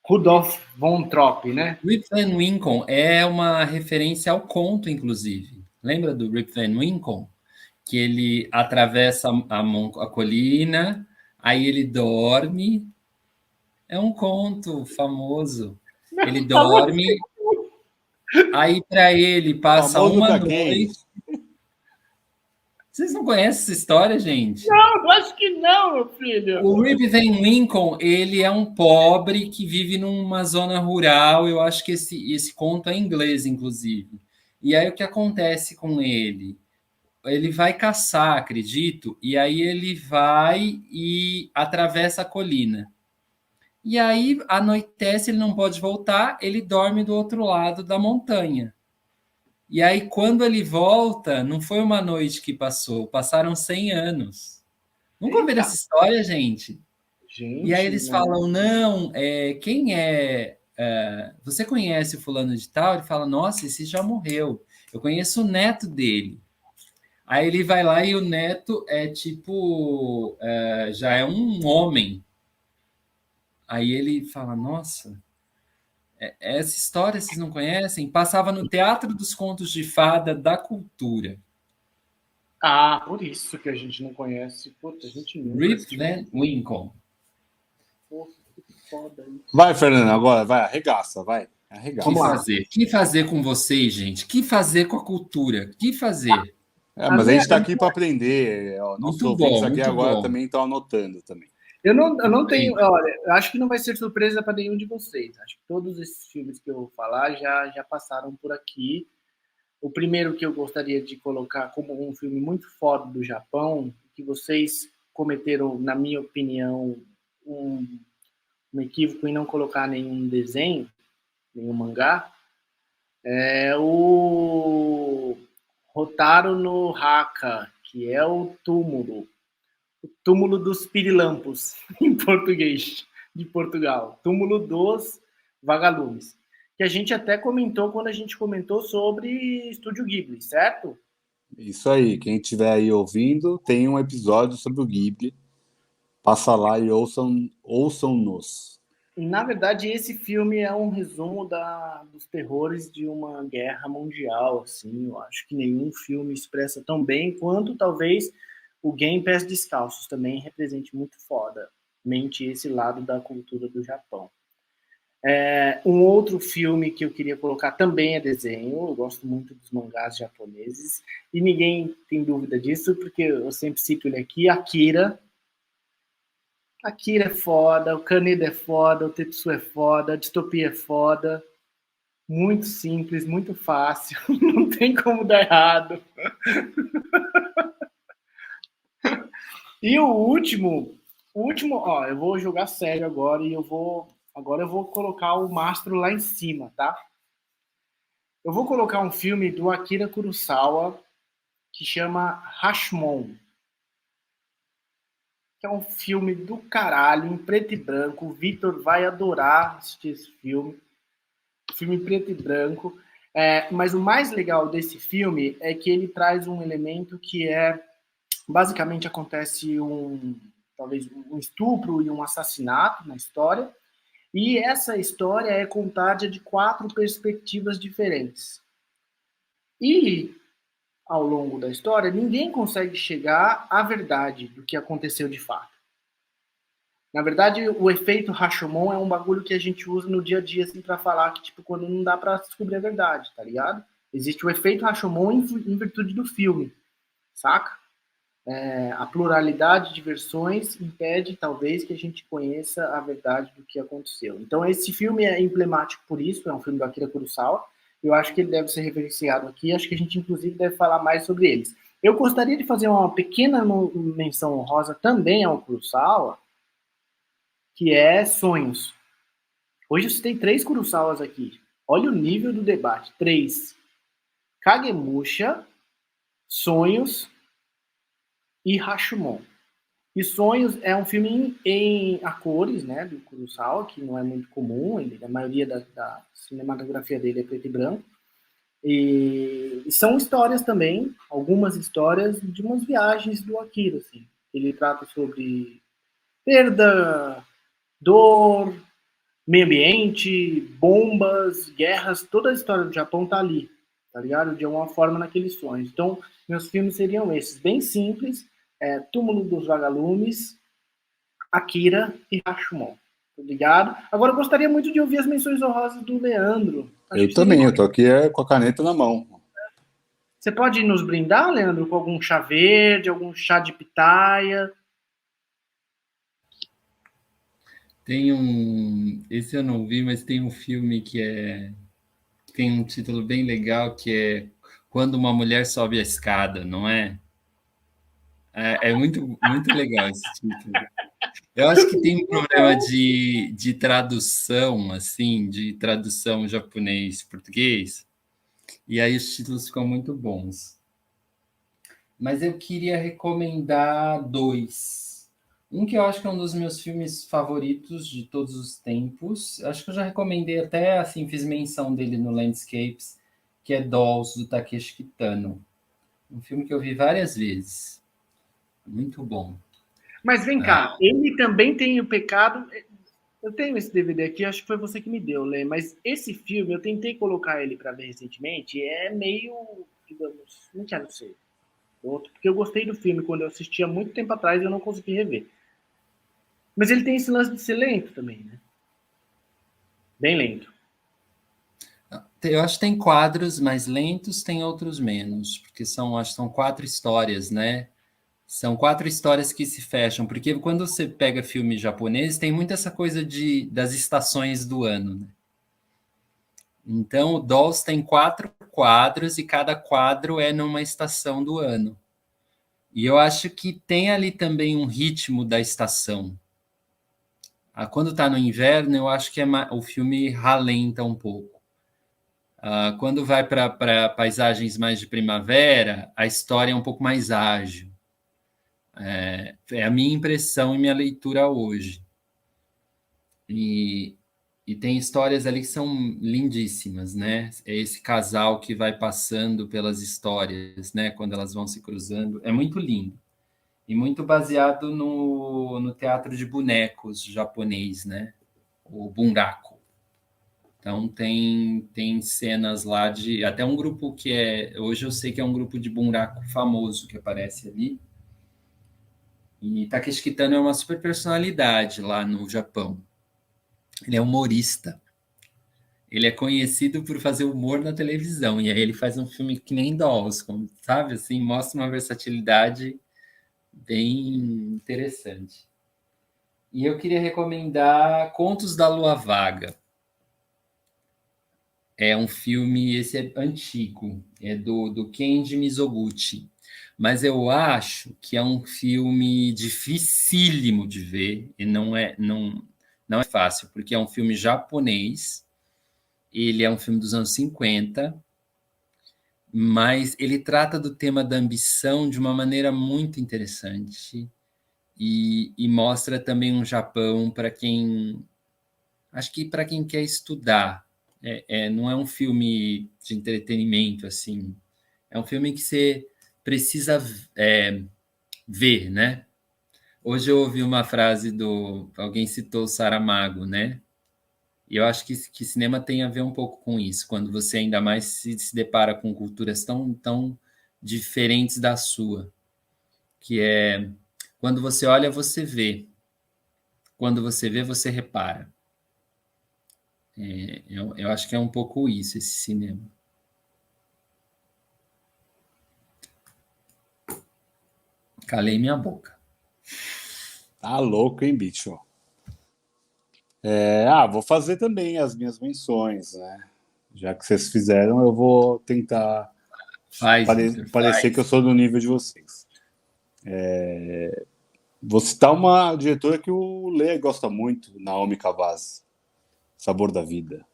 Rudolf von Trop, né? Rip Van Winkle é uma referência ao conto, inclusive. Lembra do Rip Van Winkle? Que ele atravessa a colina, aí ele dorme. É um conto famoso. Ele dorme, aí para ele passa Famoso uma pra quem? noite. Vocês não conhecem essa história, gente? Não, eu acho que não, meu filho. O Rip Van Winkle, ele é um pobre que vive numa zona rural. Eu acho que esse conto é em inglês, inclusive. E aí o que acontece com ele? Ele vai caçar, acredito, e aí ele vai e atravessa a colina. E aí anoitece, ele não pode voltar, ele dorme do outro lado da montanha. E aí, quando ele volta, não foi uma noite que passou, passaram 100 anos. Nunca ouviram essa história, gente? E aí eles falam, não, quem você conhece o fulano de tal? Ele fala, nossa, esse já morreu. Eu conheço o neto dele. Aí ele vai lá e o neto é tipo, já é um homem. Aí ele fala, nossa, essa história vocês não conhecem? Passava no Teatro dos Contos de Fada da Cultura. Ah, por isso que a gente não conhece. Puta, a gente nunca Rip assistiu. Van Winkle. Porra, que foda isso. Vai, Fernando, agora, vai, arregaça, vai. Arregaça. Vamos lá. fazer? Que fazer com vocês, gente? Que fazer com a cultura? Que fazer? Mas a gente está aqui para aprender. Nossos Muito ouvintes bom, aqui muito agora bom. também estão anotando também. Eu não tenho. Bem, Olha, eu acho que não vai ser surpresa para nenhum de vocês. Acho que todos esses filmes que eu vou falar já passaram por aqui. O primeiro que eu gostaria de colocar como um filme muito foda do Japão, que vocês cometeram, na minha opinião, um equívoco em não colocar nenhum desenho, nenhum mangá, é o Hotaru no Haka, que é o túmulo dos Pirilampos, em português, de Portugal. Túmulo dos Vagalumes. Que a gente até comentou quando a gente comentou sobre Estúdio Ghibli, certo? Isso aí. Quem estiver aí ouvindo, tem um episódio sobre o Ghibli. Passa lá e ouçam-nos. Na verdade, esse filme é um resumo dos terrores de uma guerra mundial. Assim, eu acho que nenhum filme expressa tão bem quanto talvez o Game Pés Descalços também represente muito fodamente esse lado da cultura do Japão. Um outro filme que eu queria colocar também é desenho. Eu gosto muito dos mangás japoneses e ninguém tem dúvida disso, porque eu sempre cito ele aqui, Akira. Akira é foda, o Kaneda é foda, o Tetsu é foda, a distopia é foda. Muito simples, muito fácil, não tem como dar errado. E o último, ó, eu vou jogar sério agora e eu vou colocar o mastro lá em cima, tá? Eu vou colocar um filme do Akira Kurosawa que chama Rashomon, que é um filme do caralho, em preto e branco. O Vitor vai adorar assistir esse filme. Filme em preto e branco. Mas o mais legal desse filme é que ele traz um elemento que basicamente acontece talvez um estupro e um assassinato na história, e essa história é contada de 4 perspectivas diferentes. E ao longo da história, ninguém consegue chegar à verdade do que aconteceu de fato. Na verdade, o efeito Rashomon é um bagulho que a gente usa no dia a dia assim, para falar que, tipo, quando não dá para descobrir a verdade, tá ligado? Existe o efeito Rashomon em virtude do filme, saca? A pluralidade de versões impede, talvez, que a gente conheça a verdade do que aconteceu. Então, esse filme é emblemático por isso, é um filme do Akira Kurosawa. Eu acho que ele deve ser referenciado aqui, acho que a gente, inclusive, deve falar mais sobre eles. Eu gostaria de fazer uma pequena menção honrosa também ao Kurosawa, que é Sonhos. Hoje você tem 3 Kurosawas aqui. Olha o nível do debate. 3. Kagemusha, Sonhos e Rashomon. E Sonhos é um filme a cores, né, do Kurosawa, que não é muito comum, a maioria da cinematografia dele é preto e branco. E são histórias também, algumas histórias de umas viagens do Akira, assim. Ele trata sobre perda, dor, meio ambiente, bombas, guerras, toda a história do Japão tá ali, tá ligado? De alguma forma naqueles sonhos. Então, meus filmes seriam esses, bem simples, Túmulo dos Vagalumes, Akira e Rashomon. Obrigado. Agora eu gostaria muito de ouvir as menções honrosas do Leandro. Acho Eu que seria... também, eu tô aqui com a caneta na mão. Você pode nos brindar, Leandro, com algum chá verde, algum chá de pitaia? esse eu não vi, mas tem um filme tem um título bem legal que é Quando uma Mulher Sobe a Escada, não é? É muito, muito legal esse título. Eu acho que tem um problema de tradução, assim, de tradução japonês-português, e aí os títulos ficam muito bons. Mas eu queria recomendar 2. Um que eu acho que é um dos meus filmes favoritos de todos os tempos. Acho que eu já recomendei até, assim, fiz menção dele no Landscapes, que é Dolls, do Takeshi Kitano. Um filme que eu vi várias vezes. Muito bom. Mas vem cá, ele também tem o pecado... Eu tenho esse DVD aqui, acho que foi você que me deu, Lê, mas esse filme, eu tentei colocar ele para ver recentemente, é meio, digamos, não quero ser outro, porque eu gostei do filme quando eu assisti há muito tempo atrás e eu não consegui rever. Mas ele tem esse lance de ser lento também, né? Bem lento. Eu acho que tem quadros mais lentos, tem outros menos, porque acho que são 4 histórias, né? São 4 histórias que se fecham, porque quando você pega filmes japoneses, tem muito essa coisa das estações do ano, né? Então, o Dolls tem 4 quadros e cada quadro é numa estação do ano. E eu acho que tem ali também um ritmo da estação. Quando está no inverno, eu acho que o filme ralenta um pouco. Quando vai para paisagens mais de primavera, a história é um pouco mais ágil. É a minha impressão e minha leitura hoje. E tem histórias ali que são lindíssimas, né? É esse casal que vai passando pelas histórias, né? Quando elas vão se cruzando. É muito lindo. E muito baseado no teatro de bonecos japonês, né? O bunraku. Então tem cenas lá de até um grupo que hoje eu sei que é um grupo de bunraku famoso que aparece ali. E Takeshi Kitano é uma super personalidade lá no Japão. Ele é humorista. Ele é conhecido por fazer humor na televisão e aí ele faz um filme que nem Dolls, sabe assim, mostra uma versatilidade bem interessante. E eu queria recomendar Contos da Lua Vaga. É um filme, esse é antigo, é do Kenji Mizoguchi. Mas eu acho que é um filme dificílimo de ver, e não é fácil, porque é um filme japonês, ele é um filme dos anos 50, mas ele trata do tema da ambição de uma maneira muito interessante e mostra também um Japão para quem, acho que para quem quer estudar. Não é um filme de entretenimento, assim. É um filme que você precisa ver, né? Hoje eu ouvi uma frase alguém citou o Saramago, né? E eu acho que cinema tem a ver um pouco com isso, quando você ainda mais se depara com culturas tão diferentes da sua, que é quando você olha, você vê. Quando você vê, você repara. Eu acho que é um pouco isso, esse cinema. Calei minha boca. Tá louco, hein, bicho? Vou fazer também as minhas menções, né? Já que vocês fizeram, eu vou tentar Faz, Victor, parecer que eu faz. sou do nível de vocês. Vou citar uma diretora que o Lê gosta muito, Naomi Kawase, Sabor da Vida.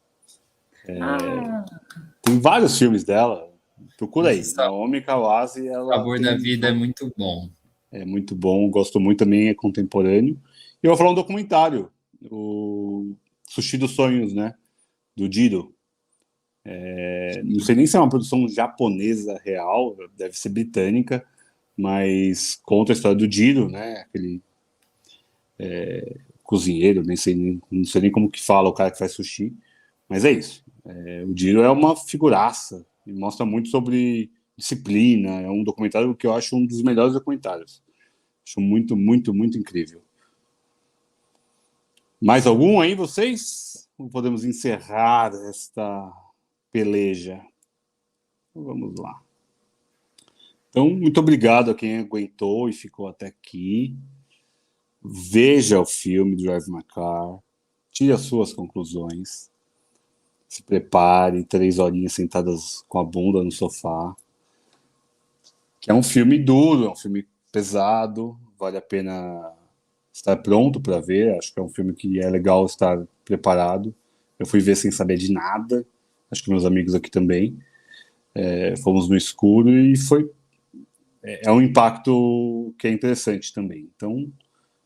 Tem vários filmes dela, procura aí. Esse Naomi Kawase, ela Sabor da tem Vida é muito bom. é muito bom, gosto muito também, é contemporâneo. E eu vou falar um documentário, o Sushi dos Sonhos, né? Do Jiro. Não sei nem se é uma produção japonesa real, deve ser britânica, mas conta a história do Jiro, né? Aquele cozinheiro, não sei nem como que fala o cara que faz sushi, mas é isso. O Jiro é uma figuraça e mostra muito sobre disciplina. É um documentário que eu acho um dos melhores documentários. Acho muito, muito, muito incrível. Mais algum aí, vocês? Ou podemos encerrar esta peleja? Vamos lá. Então, muito obrigado a quem aguentou e ficou até aqui. Veja o filme Drive My Car, tire as suas conclusões, se prepare, 3 horinhas sentadas com a bunda no sofá, que é um filme duro, é um filme pesado, vale a pena estar pronto para ver, acho que é um filme que é legal estar preparado. Eu fui ver sem saber de nada, acho que meus amigos aqui também, fomos no escuro e é um impacto que é interessante também. Então,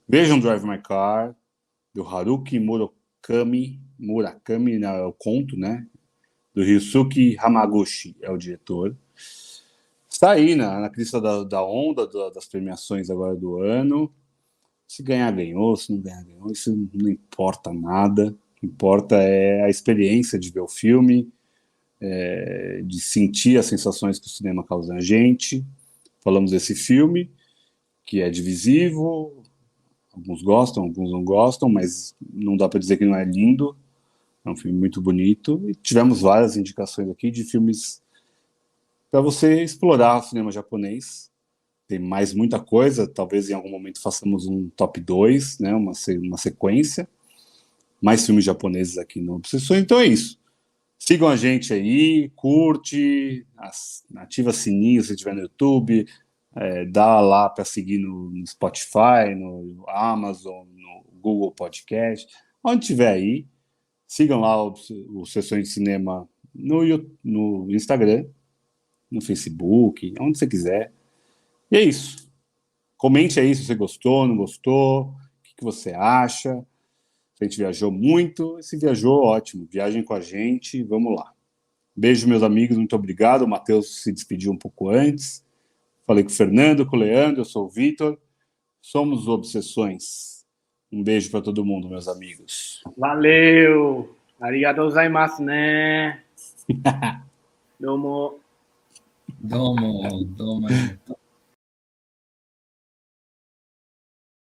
vejam Drive My Car, do Haruki Murakami, né, é o conto, né? Do Ryusuke Hamaguchi, é o diretor. Está aí na crista da onda das premiações agora do ano. Se ganhar, ganhou. Se não ganhar, ganhou. Isso não importa nada. O que importa é a experiência de ver o filme, de sentir as sensações que o cinema causa na gente. Falamos desse filme, que é divisivo. Alguns gostam, alguns não gostam, mas não dá para dizer que não é lindo. É um filme muito bonito. E tivemos várias indicações aqui de filmes para você explorar o cinema japonês. Tem mais muita coisa. Talvez em algum momento façamos um top 2, né? Uma sequência. Mais filmes japoneses aqui no Obsessões. Então é isso. Sigam a gente aí, curte, ativa sininho se estiver no YouTube, dá lá para seguir no Spotify, no Amazon, no Google Podcast, onde tiver aí. Sigam lá o Sessões de Cinema no Instagram, no Facebook, onde você quiser. E é isso. Comente aí se você gostou, não gostou, o que você acha. Se a gente viajou muito, se viajou, ótimo. Viajem com a gente, vamos lá. Beijo, meus amigos, muito obrigado. O Matheus se despediu um pouco antes. Falei com o Fernando, com o Leandro, eu sou o Vitor. Somos Obsessões. Um beijo para todo mundo, meus amigos. Valeu! Arigatou gozaimasu, né? Domo. Domo.